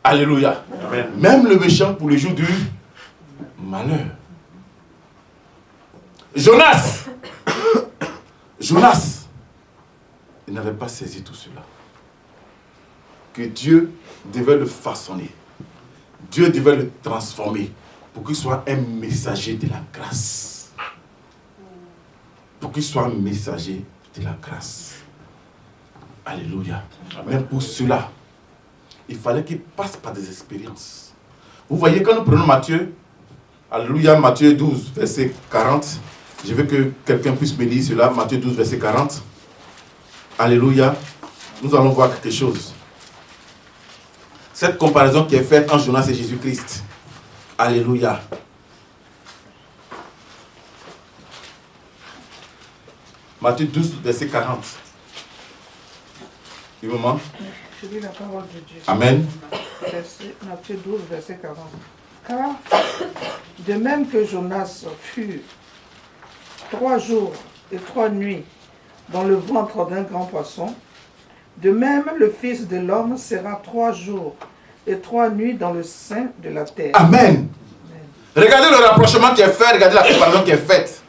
S1: Alléluia. Amen. Même le méchant pour le jour du malheur. Jonas, il n'avait pas saisi tout cela. Que Dieu devait le façonner. Dieu devait le transformer pour qu'il soit un messager de la grâce. Pour qu'il soit un messager de la grâce. Alléluia. Mais pour cela, il fallait qu'il passe par des expériences. Vous voyez, quand nous prenons Matthieu, Alléluia, Matthieu 12, verset 40. Je veux que quelqu'un puisse me dire cela, Matthieu 12, verset 40. Alléluia. Nous allons voir quelque chose. Cette comparaison qui est faite entre Jonas et Jésus-Christ. Alléluia. Matthieu 12, verset 40. Du moment.
S2: Je lis la parole de Dieu.
S1: Amen.
S2: Matthieu 12, verset 40. Car, de même que Jonas fut 3 jours et 3 nuits dans le ventre d'un grand poisson, de même le Fils de l'homme sera 3 jours et 3 nuits dans le sein de la terre.
S1: Amen. Regardez le rapprochement qui est fait, regardez la comparaison qui est faite.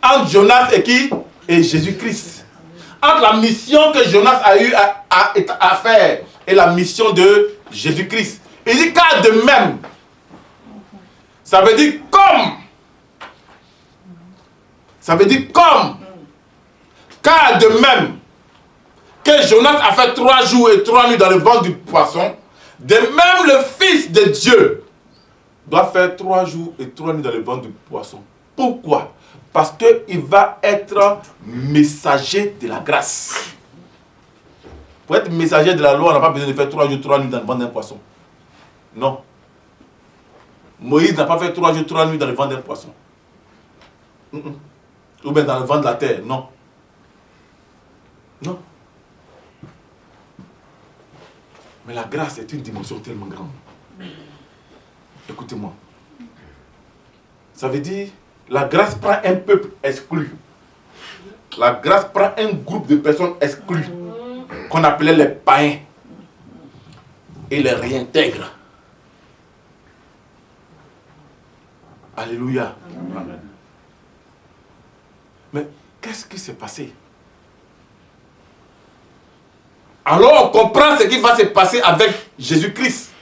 S1: Entre Jonas et qui? Et Jésus-Christ. Entre la mission que Jonas a eu à faire et la mission de Jésus-Christ. Il dit car de même. Ça veut dire comme. Ça veut dire comme. Car de même que Jonas a fait 3 jours et 3 nuits dans le ventre du poisson, de même le Fils de Dieu doit faire 3 jours et 3 nuits dans le ventre du poisson. Pourquoi? Parce qu'il va être messager de la grâce. Pour être messager de la loi, on n'a pas besoin de faire 3 jours, 3 nuits dans le ventre d'un poisson. Non. Moïse n'a pas fait 3 jours, 3 nuits dans le ventre d'un poisson. Ou bien dans le ventre de la terre. Non. Non. Mais la grâce est une dimension tellement grande. Écoutez-moi. Ça veut dire, la grâce prend un peuple exclu. La grâce prend un groupe de personnes exclues, qu'on appelait les païens, et les réintègre. Alléluia. Amen. Mais qu'est-ce qui s'est passé? Alors on comprend ce qui va se passer avec Jésus-Christ.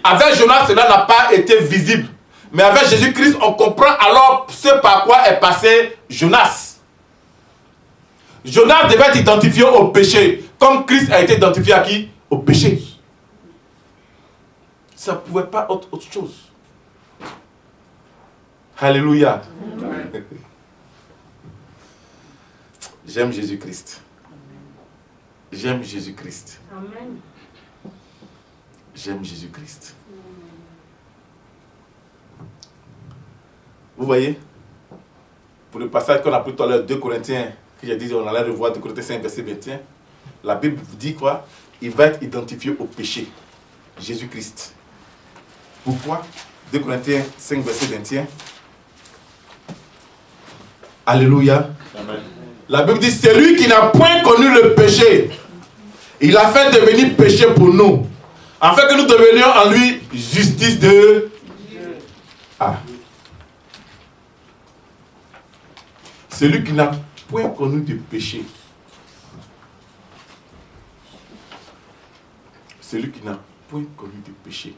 S1: Avec Jonas, cela n'a pas été visible. Mais avec Jésus-Christ, on comprend alors ce par quoi est passé Jonas. Jonas devait être identifié au péché, comme Christ a été identifié à qui? Au péché. Ça ne pouvait pas être autre chose. Alléluia. J'aime Jésus-Christ. J'aime Jésus-Christ.
S3: Amen.
S1: J'aime Jésus-Christ. Vous voyez, pour le passage qu'on a pris tout à l'heure, 2 Corinthiens, que j'ai dit, on allait revoir 2 Corinthiens 5, verset 21, la Bible dit quoi? Il va être identifié au péché. Jésus-Christ. Pourquoi? 2 Corinthiens 5, verset 21. Alléluia. Amen. La Bible dit, c'est lui qui n'a point connu le péché. Il a fait devenir péché pour nous, afin que nous devenions en lui justice de Dieu. Ah. Celui qui n'a point connu de péché. Celui qui n'a point connu de péché.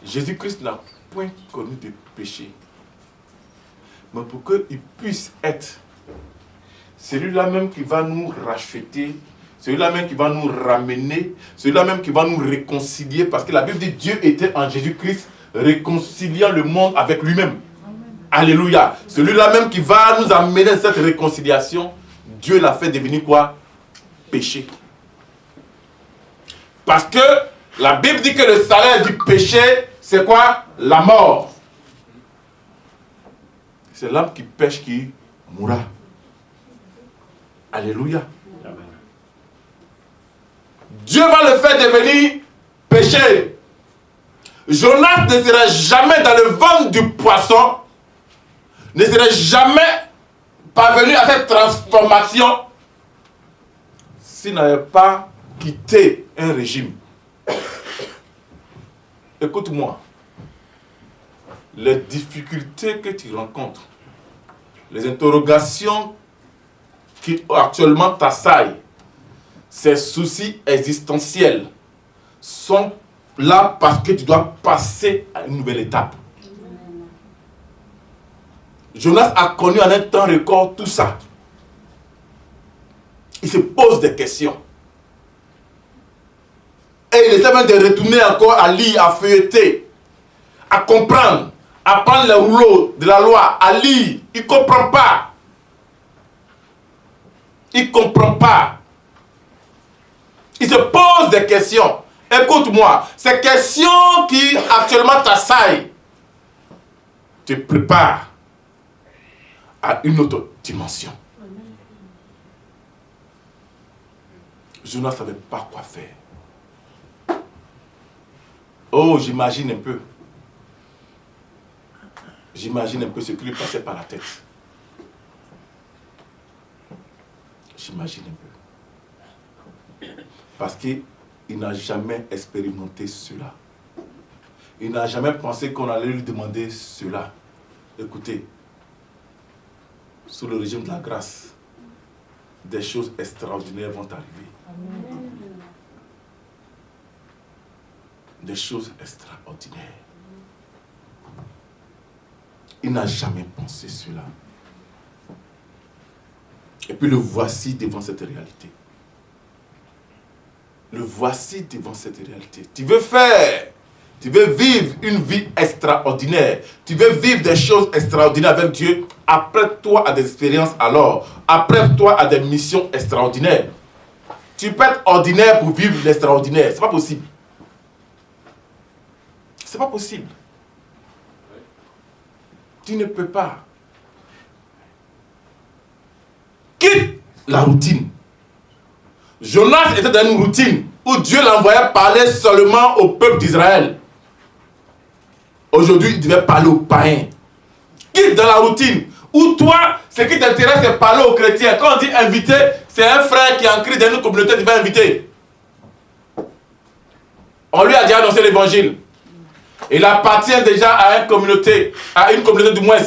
S1: Jésus-Christ n'a point connu de péché. Mais pour qu'il puisse être celui-là même qui va nous racheter, celui-là même qui va nous ramener, celui-là même qui va nous réconcilier, parce que la Bible dit Dieu était en Jésus-Christ réconciliant le monde avec lui-même. Alléluia. Celui-là même qui va nous amener à cette réconciliation, Dieu l'a fait devenir quoi? Péché. Parce que la Bible dit que le salaire du péché, c'est quoi? La mort. C'est l'âme qui pêche qui mourra. Alléluia. Amen. Dieu va le faire devenir péché. Jonas ne serait jamais dans le ventre du poisson, ne serait jamais parvenu à cette transformation s'il n'avait pas quitté un régime. Écoute-moi. Les difficultés que tu rencontres, les interrogations qui actuellement t'assaillent, ces soucis existentiels sont là parce que tu dois passer à une nouvelle étape. Jonas a connu en un temps record tout ça. Il se pose des questions. Et il essaie même de retourner encore à lire, à feuilleter, à comprendre, à prendre les rouleaux de la loi, à lire. Il ne comprend pas. Il ne comprend pas. Il se pose des questions. Écoute-moi, ces questions qui actuellement t'assaillent te préparent à une autre dimension. Jonas ne savait pas quoi faire. Oh, j'imagine un peu. J'imagine un peu ce qui lui passait par la tête. J'imagine un peu. Parce qu'il n'a jamais expérimenté cela. Il n'a jamais pensé qu'on allait lui demander cela. Écoutez, sous le régime de la grâce, des choses extraordinaires vont arriver. Amen. Des choses extraordinaires. Il n'a jamais pensé cela. Et puis le voici devant cette réalité. Le voici devant cette réalité. Tu veux vivre une vie extraordinaire. Tu veux vivre des choses extraordinaires avec Dieu. Apprête-toi à des expériences alors. Apprête-toi à des missions extraordinaires. Tu peux être ordinaire pour vivre l'extraordinaire. C'est pas possible. C'est pas possible. Tu ne peux pas. Quitte la routine. Jonas était dans une routine où Dieu l'envoyait parler seulement au peuple d'Israël. Aujourd'hui, il devait parler aux païens. Quitte dans la routine où toi, ce qui t'intéresse, c'est parler aux chrétiens. Quand on dit inviter, c'est un frère qui est ancré dans une communauté qui va inviter. On lui a déjà annoncé l'évangile. Il appartient déjà à une communauté du moins.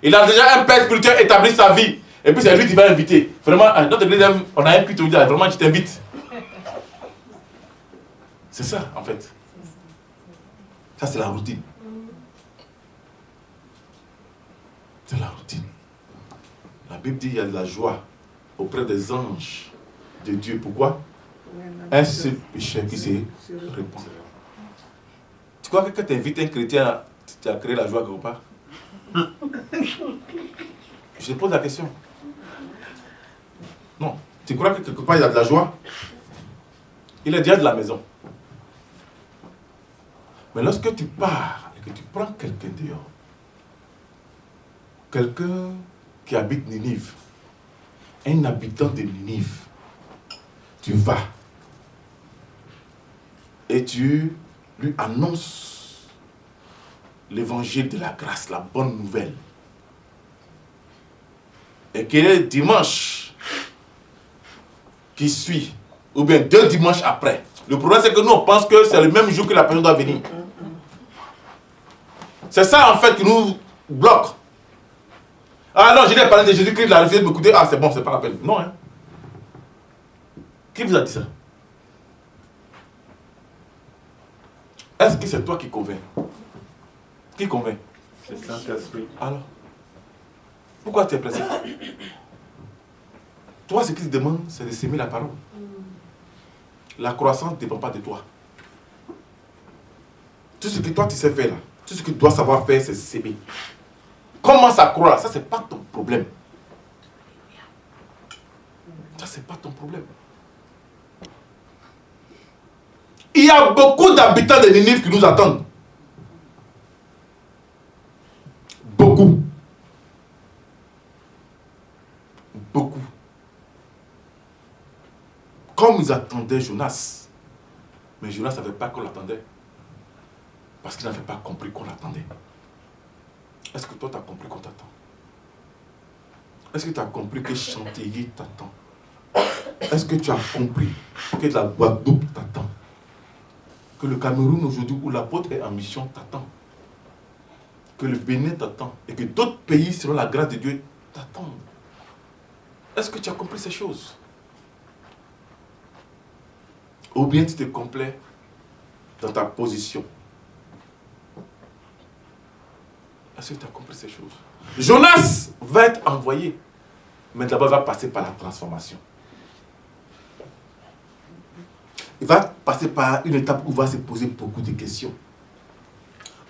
S1: Il a déjà un père spirituel établi sa vie. Et puis c'est lui qui va inviter. Vraiment, notre église, on a un culte où il dit, vraiment, je t'invite. C'est ça, en fait. Ça, c'est la routine. C'est la routine. La Bible dit qu'il y a de la joie auprès des anges de Dieu. Pourquoi? Un seul péché qui se répand. Tu crois que quand tu invites un chrétien, tu as créé la joie quelque part? Je te pose la question. Non. Tu crois que quelque part il y a de la joie? Il est déjà de la maison. Mais lorsque tu pars et que tu prends quelqu'un dehors, quelqu'un qui habite Ninive, un habitant de Ninive, tu vas et tu lui annonces l'évangile de la grâce, la bonne nouvelle. Et qu'il est dimanche qui suit, ou bien 2 dimanches après. Le problème, c'est que nous, on pense que c'est le même jour que la personne doit venir. C'est ça, en fait, qui nous bloque. Ah non, je n'ai pas parlé de Jésus-Christ, il a refusé de m'écouter. Ah, c'est bon, c'est pas la peine. Non, hein. Qui vous a dit ça? Est-ce que c'est toi qui convainc? Qui convainc?
S3: C'est Saint-Esprit.
S1: Alors, pourquoi tu es pressé? Toi, ce qui te demande, c'est de s'aimer la parole. La croissance ne dépend pas de toi. Tout ce que toi, tu sais faire là, tout ce que tu dois savoir faire, c'est s'aimer. Comment ça croît? Ça, c'est pas ton problème. Ça, c'est pas ton problème. Il y a beaucoup d'habitants de Ninive qui nous attendent. Beaucoup. Beaucoup. Comme ils attendaient Jonas. Mais Jonas ne savait pas qu'on l'attendait. Parce qu'il n'avait pas compris qu'on l'attendait. Est-ce que toi, tu as compris qu'on t'attend? Est-ce que tu as compris que Chantilly t'attend? Est-ce que tu as compris que la Guadeloupe t'attend? Que le Cameroun aujourd'hui, où l'apôtre est en mission, t'attend? Que le Bénin t'attend? Et que d'autres pays, selon la grâce de Dieu, t'attendent? Est-ce que tu as compris ces choses? Ou bien tu te complais dans ta position? Est-ce que tu as compris ces choses? Jonas va être envoyé, mais d'abord il va passer par la transformation. il va passer par une étape où il va se poser beaucoup de questions.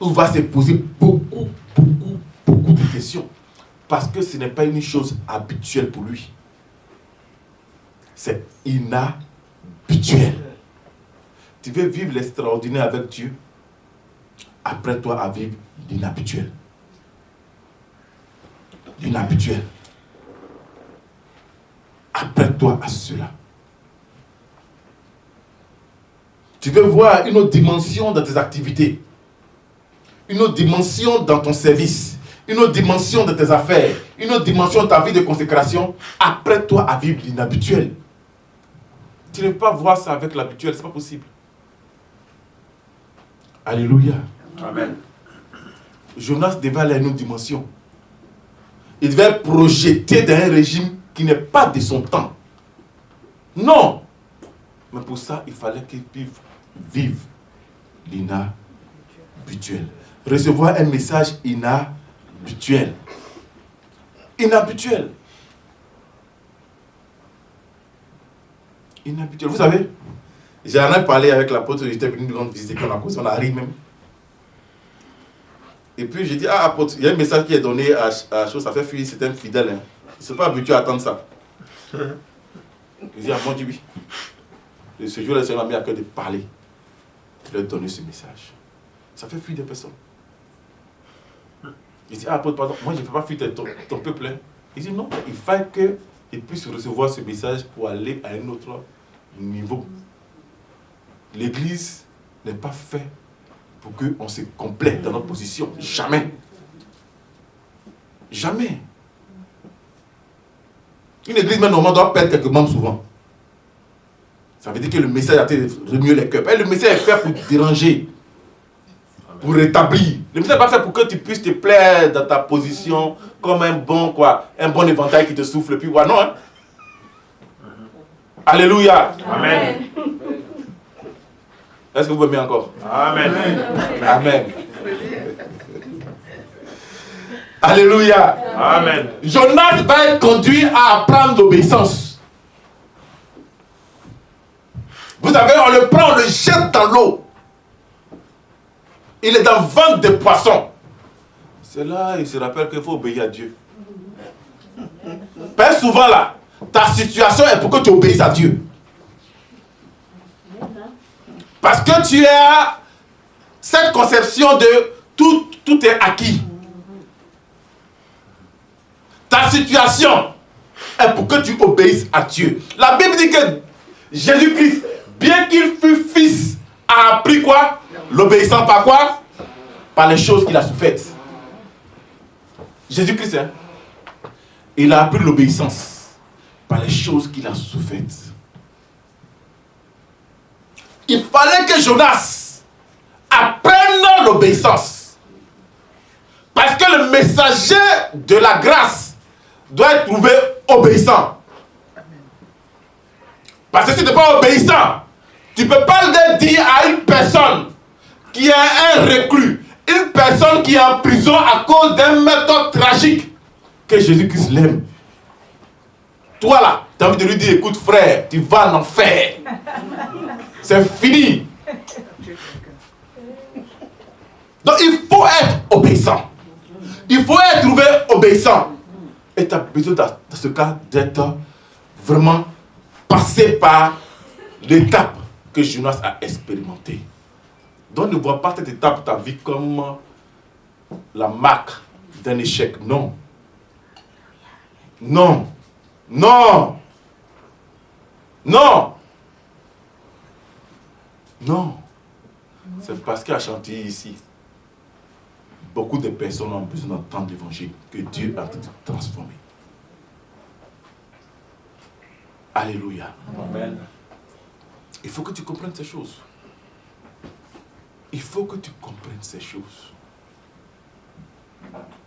S1: Où il va se poser beaucoup de questions. Parce que ce n'est pas une chose habituelle pour lui. C'est inhabituel. Tu veux vivre l'extraordinaire avec Dieu, apprête-toi à vivre l'inhabituel. L'inhabituel. Apprête-toi à cela. Tu veux voir une autre dimension dans tes activités, une autre dimension dans ton service, une autre dimension de tes affaires, une autre dimension de ta vie de consécration, apprête-toi à vivre l'inhabituel. Tu ne peux pas voir ça avec l'habituel, ce n'est pas possible. Alléluia.
S3: Amen.
S1: Jonas devait aller à une autre dimension. Il devait projeter dans un régime qui n'est pas de son temps. Non. Mais pour ça, il fallait qu'il vive l'inhabituel. Recevoir un message inhabituel. Inhabituel. Inhabituel. Vous savez, j'en ai parlé avec l'apôtre, j'étais venu nous rendre visite, on a ri même. Et puis j'ai dit, ah apôtre, il y a un message qui est donné à chose, ça fait fuir, c'est un fidèle. Hein. Il ne s'est pas habitué à attendre ça. Il dit, ah mon Dieu, oui. Et ce jour-là, le Seigneur m'a mis à cœur de parler, de leur donner ce message. Ça fait fuir des personnes. Il dit, ah apôtre, pardon, moi je ne fais pas fuir ton peuple. Hein. Il dit, non, il faut qu'ils puissent recevoir ce message pour aller à un autre niveau. L'église n'est pas faite pour qu'on se complète dans notre position. Jamais. Jamais. Une église même normalement doit perdre quelques membres souvent. Ça veut dire que le message a été remuer les cœurs. Et le message est fait pour déranger, pour rétablir. Le message n'est pas fait pour que tu puisses te plaire dans ta position comme un bon éventail qui te souffle. Puis voilà, non. Hein? Alléluia.
S3: Amen.
S1: Est-ce que vous m'aimez encore?
S3: Amen.
S1: Amen. Alléluia.
S3: Amen.
S1: Jonas va être conduit à apprendre l'obéissance. Vous savez, on le prend, on le jette dans l'eau. Il est dans le ventre des poissons. C'est là, il se rappelle qu'il faut obéir à Dieu. Bien souvent là, ta situation est pour que tu obéisses à Dieu. Parce que tu as cette conception de tout est acquis. Ta situation est pour que tu obéisses à Dieu. La Bible dit que Jésus-Christ, bien qu'il fût fils, a appris quoi? L'obéissance par quoi? Par les choses qu'il a souffertes. Jésus-Christ, hein? Il a appris l'obéissance par les choses qu'il a souffertes. Il fallait que Jonas apprenne l'obéissance. Parce que le messager de la grâce doit être trouvé obéissant. Parce que si tu n'es pas obéissant, tu ne peux pas le dire à une personne qui est un reclus, une personne qui est en prison à cause d'un méthode tragique, que Jésus-Christ l'aime. Toi là, tu as envie de lui dire, écoute frère, tu vas en enfer. C'est fini. Donc il faut être obéissant. Il faut être trouvé obéissant. Et tu as besoin dans ce cas d'être vraiment passé par l'étape que Jonas a expérimentée. Donc ne vois pas cette étape de ta vie comme la marque d'un échec. Non. Non. Non. Non. Non. C'est parce qu'à Chantilly ici, beaucoup de personnes ont besoin d'entendre l'évangile que Dieu a transformé. Alléluia.
S3: Amen.
S1: Il faut que tu comprennes ces choses. Il faut que tu comprennes ces choses.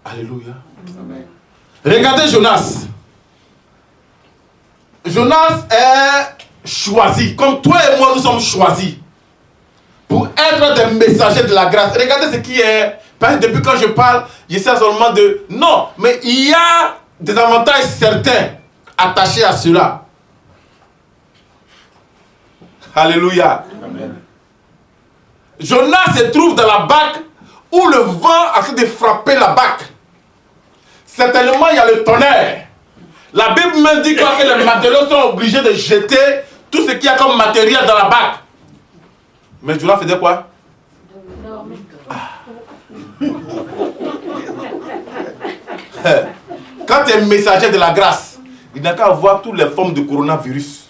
S1: Alléluia.
S3: Amen.
S1: Regardez Jonas. Jonas est choisi, comme toi et moi nous sommes choisis pour être des messagers de la grâce. Regardez ce qui est, parce que depuis quand je parle, j'essaie seulement de... Non, mais il y a des avantages certains attachés à cela. Alléluia.
S3: Amen.
S1: Jonas se trouve dans la barque où le vent a fait de frapper la barque. Certainement, il y a le tonnerre. La Bible me dit quoi, que les matériaux sont obligés de jeter tout ce qu'il y a comme matériel dans la barque. Mais Jonas faisait quoi? Quand tu es messager de la grâce, il n'a qu'à avoir toutes les formes de coronavirus.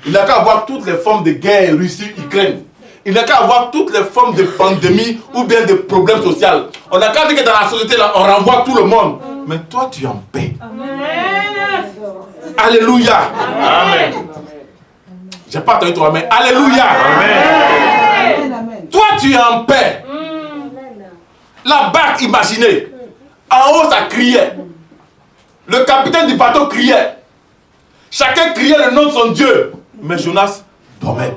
S1: Il n'a qu'à avoir toutes les formes de guerre Russie-Ukraine. Il n'a qu'à avoir toutes les formes de pandémie ou bien de problèmes sociaux. On n'a qu'à dire que dans la société, là, on renvoie tout le monde. Mais toi, tu es en paix.
S4: Amen.
S1: Alléluia.
S3: Amen.
S1: J'ai pas entendu toi, mais Alléluia.
S3: Amen.
S1: Toi, tu es en paix. La barque, imaginez. En haut, ça criait. Le capitaine du bateau criait. Chacun criait le nom de son Dieu. Mais Jonas dormait.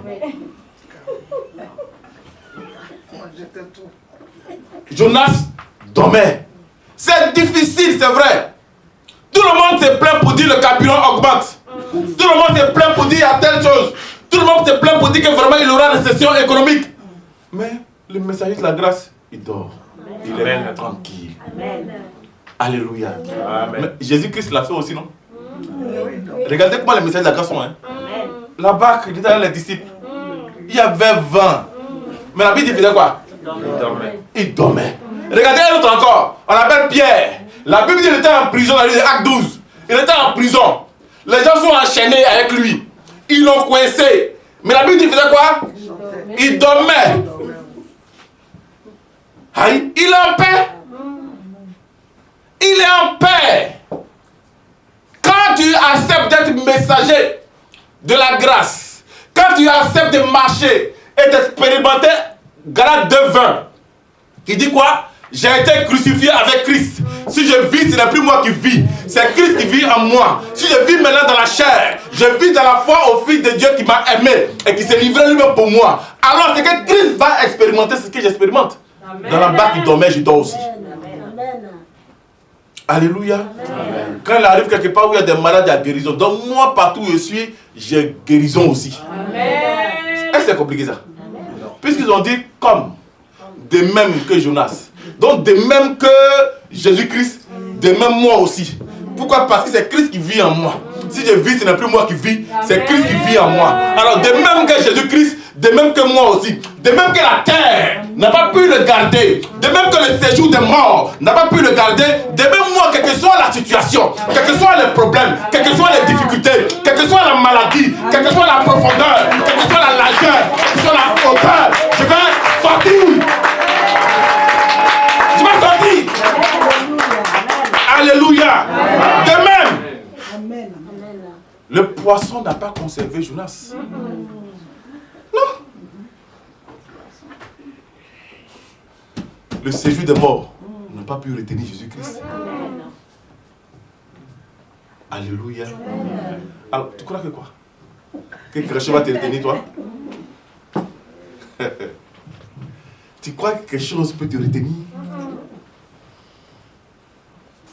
S1: Jonas dormait. C'est difficile, c'est vrai. Tout le monde se plaint pour dire le carburant augmente. Tout le monde se plaint pour dire il y a telle chose. Tout le monde se plaint pour dire que vraiment il y aura une récession économique. Mais le messager de la grâce, il dort. Il est
S3: Amen.
S1: tranquille.
S4: Amen.
S1: Alléluia.
S3: Amen.
S1: Mais Jésus-Christ l'a fait aussi, non? Regardez comment les messages de la grâce sont. Hein? La barque, il était avec les disciples. Il y avait 20. Mais la Bible dit, il faisait quoi?
S3: Il dormait.
S1: Il dormait. Regardez un autre encore. On l'appelle Pierre. La Bible dit qu'il était en prison dans Acte 12. Il était en prison. Les gens sont enchaînés avec lui. Ils l'ont coincé. Mais la Bible dit qu'il faisait quoi? Il dormait. Aïe, il est en paix. Il est en paix. Quand tu acceptes d'être messager de la grâce, quand tu acceptes de marcher et d'expérimenter Galates 2:20, qui dit quoi? J'ai été crucifié avec Christ. Si je vis, ce n'est plus moi qui vis. C'est Christ qui vit en moi. Si je vis maintenant dans la chair, je vis dans la foi au Fils de Dieu qui m'a aimé et qui s'est livré lui-même pour moi. Alors c'est que Christ va expérimenter ce que j'expérimente. Dans la barque, il dormait, je dors aussi. Alléluia. Amen. Quand il arrive quelque part où il y a des malades, il y a guérison. Donc moi, partout où je suis, j'ai guérison aussi. Est-ce que c'est compliqué ça? Puisqu'ils ont dit comme, de même que Jonas. Donc de même que Jésus-Christ, de même moi aussi. Pourquoi? Parce que c'est Christ qui vit en moi. Si je vis, ce n'est plus moi qui vis, c'est Christ qui vit en moi. Alors de même que Jésus-Christ, de même que moi aussi, de même que la terre n'a pas pu le garder, de même que le séjour des morts n'a pas pu le garder, de même moi, quelle que soit la situation, quels que soient les problèmes, quelles que soient les difficultés, quelle que soit la maladie, quelle que soit la profondeur, quelle que soit la largeur, quelle que soit la hauteur, je vais sortir. Je vais sortir. Alléluia. De même, le poisson n'a pas conservé Jonas. Non. Le séjour des morts n'a pas pu retenir Jésus-Christ. Alléluia. Alors, tu crois que quoi? Que quelque va te retenir, toi? Tu crois que quelque chose peut te retenir?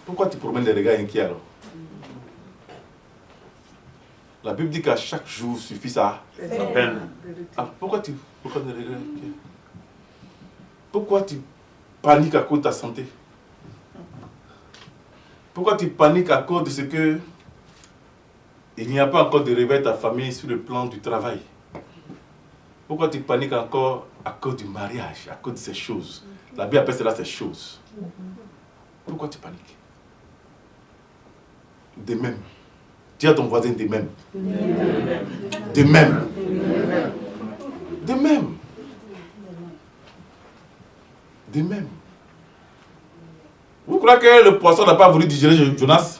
S1: Pourquoi tu promènes des regards inquiets alors? La Bible dit qu'à chaque jour suffit ça. Pourquoi tu promènes des regards inquiets? Pourquoi tu paniques à cause de ta santé? Pourquoi tu paniques à cause de ce que il n'y a pas encore de réveil de ta famille sur le plan du travail? Pourquoi tu paniques encore à cause du mariage, à cause de ces choses? La Bible appelle cela ces choses. Pourquoi tu paniques? De même. Dis à ton voisin de même. De même. De même. De même. Vous croyez que le poisson n'a pas voulu digérer Jonas?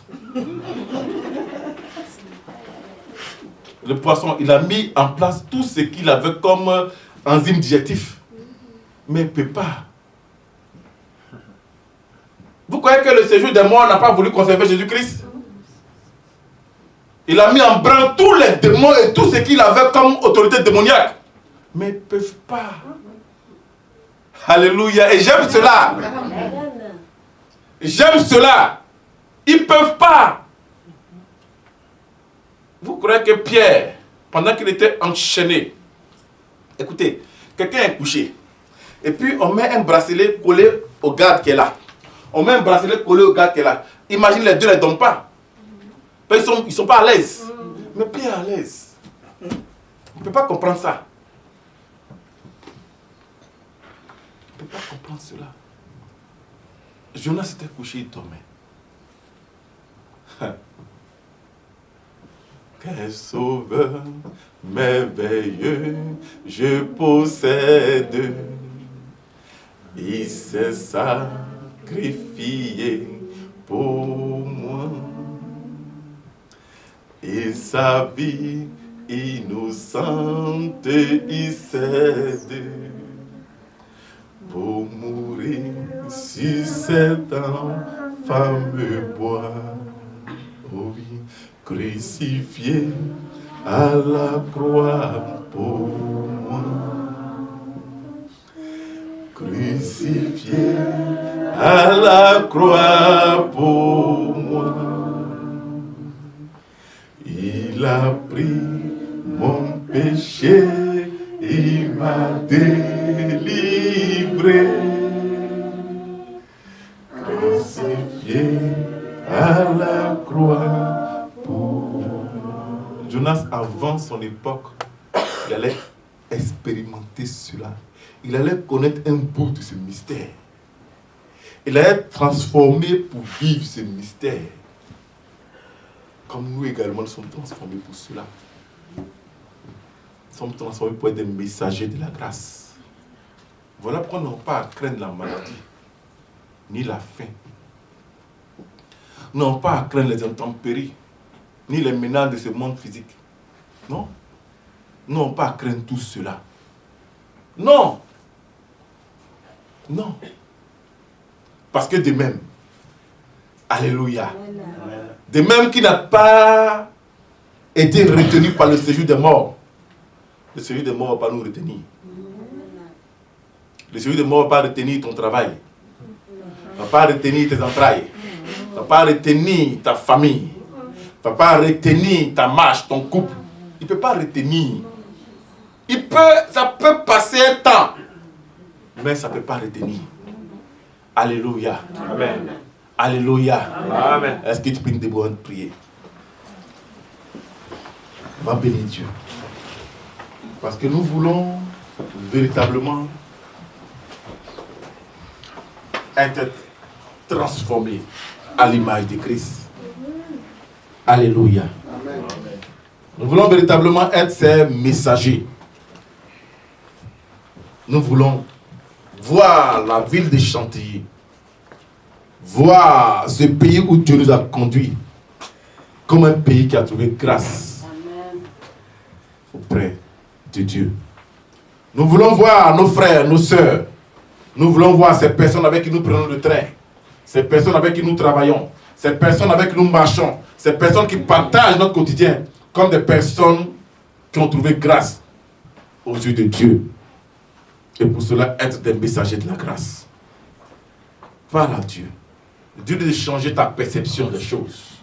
S1: Le poisson, il a mis en place tout ce qu'il avait comme enzyme digestif. Mais il ne peut pas. Vous croyez que le séjour des morts n'a pas voulu conserver Jésus-Christ? Il a mis en branle tous les démons et tout ce qu'il avait comme autorité démoniaque. Mais ils ne peuvent pas. Alléluia. Et j'aime cela. J'aime cela. Ils ne peuvent pas. Vous croyez que Pierre, pendant qu'il était enchaîné. Écoutez, quelqu'un est couché. Et puis on met un bracelet collé au garde qui est là. On met un bracelet collé au garde qui est là. Imagine les deux ne dorment pas. Ils sont pas à l'aise. Mais bien à l'aise. On ne peut pas comprendre ça. On ne peut pas comprendre cela. Jonas était couché, il dormait. Quel sauveur merveilleux je possède. Il s'est sacrifié pour moi. Et sa vie innocente, il cède pour mourir sur cet infâme bois. Oh oui, crucifié à la croix pour moi. Crucifié à la croix pour moi. Il a pris mon péché, il m'a délivré. Crucifié à la croix pour moi. Jonas, avant son époque, il allait expérimenter cela. Il allait connaître un bout de ce mystère. Il allait être transformé pour vivre ce mystère. Comme nous également, nous sommes transformés pour cela. Nous sommes transformés pour être des messagers de la grâce. Voilà pourquoi nous n'avons pas à craindre la maladie, ni la faim. Nous n'avons pas à craindre les intempéries, ni les menaces de ce monde physique. Non. Nous n'avons pas à craindre tout cela. Non. Non. Parce que de même, alléluia, de même qu'il n'a pas été retenu par le séjour des morts, le séjour des morts ne va pas nous retenir. Le séjour des morts ne va pas retenir ton travail, ne va pas retenir tes entrailles, ne va pas retenir ta famille, ne va pas retenir ta marche, ton couple. Il ne peut pas retenir. Ça peut passer un temps, mais ça ne peut pas retenir. Alléluia.
S3: Amen.
S1: Alléluia.
S3: Amen.
S1: Est-ce que tu peux nous débrouiller de prier? Va bénir Dieu. Parce que nous voulons véritablement être transformés à l'image de Christ. Alléluia.
S3: Amen.
S1: Nous voulons véritablement être ces messagers. Nous voulons voir la ville de Chantilly, voir ce pays où Dieu nous a conduits comme un pays qui a trouvé grâce auprès de Dieu. Nous voulons voir nos frères, nos sœurs. Nous voulons voir ces personnes avec qui nous prenons le train, ces personnes avec qui nous travaillons, ces personnes avec qui nous marchons, ces personnes qui partagent notre quotidien comme des personnes qui ont trouvé grâce aux yeux de Dieu. Et pour cela, être des messagers de la grâce. Parle à Dieu. Dieu doit changer ta perception des choses.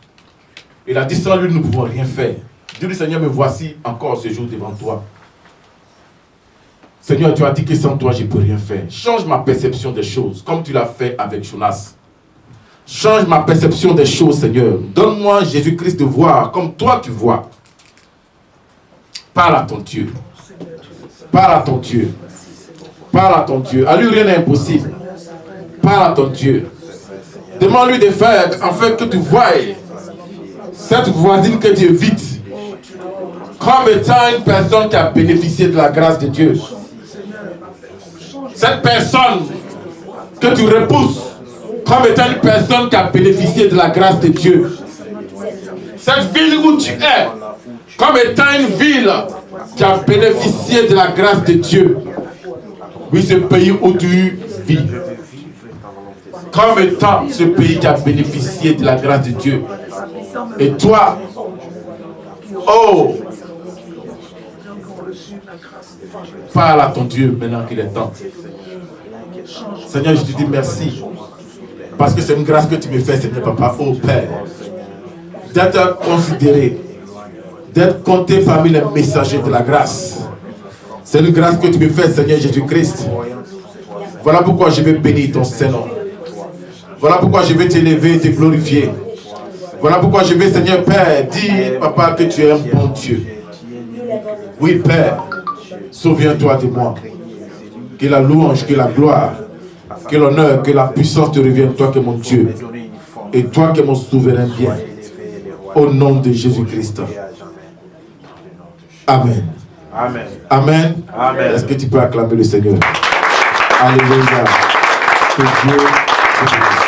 S1: Il a dit sans lui, nous ne pouvons rien faire. Dieu dit, Seigneur, me voici encore ce jour devant toi. Seigneur, tu as dit que sans toi, je ne peux rien faire. Change ma perception des choses, comme tu l'as fait avec Jonas. Change ma perception des choses, Seigneur. Donne-moi, Jésus-Christ, de voir comme toi tu vois. Parle à ton Dieu. Parle à ton Dieu. Parle à ton Dieu. À lui, rien n'est impossible. Parle à ton Dieu. Demande-lui de faire afin que tu voies cette voisine que tu évites comme étant une personne qui a bénéficié de la grâce de Dieu. Cette personne que tu repousses comme étant une personne qui a bénéficié de la grâce de Dieu. Cette ville où tu es comme étant une ville qui a bénéficié de la grâce de Dieu. Oui, ce pays où tu vis comme étant ce pays qui a bénéficié de la grâce de Dieu. Et toi, oh, parle à ton Dieu maintenant qu'il est temps. Seigneur, je te dis merci. Parce que c'est une grâce que tu me fais, Seigneur Papa, oh Père. D'être considéré, d'être compté parmi les messagers de la grâce. C'est une grâce que tu me fais, Seigneur Jésus-Christ. Voilà pourquoi je vais bénir ton Saint-Nom. Voilà pourquoi je vais t'élever et te glorifier. Voilà pourquoi je vais, Seigneur Père, dire, Papa, que tu es un bon Dieu. Oui, Père, souviens-toi de moi. Que la louange, que la gloire, que l'honneur, que la puissance te reviennent, toi qui es mon Dieu. Et toi qui es mon souverain bien. Au nom de Jésus-Christ. Amen.
S3: Amen.
S1: Amen.
S3: Amen.
S1: Est-ce que tu peux acclamer le Seigneur? Alléluia. Que Dieu te bénisse.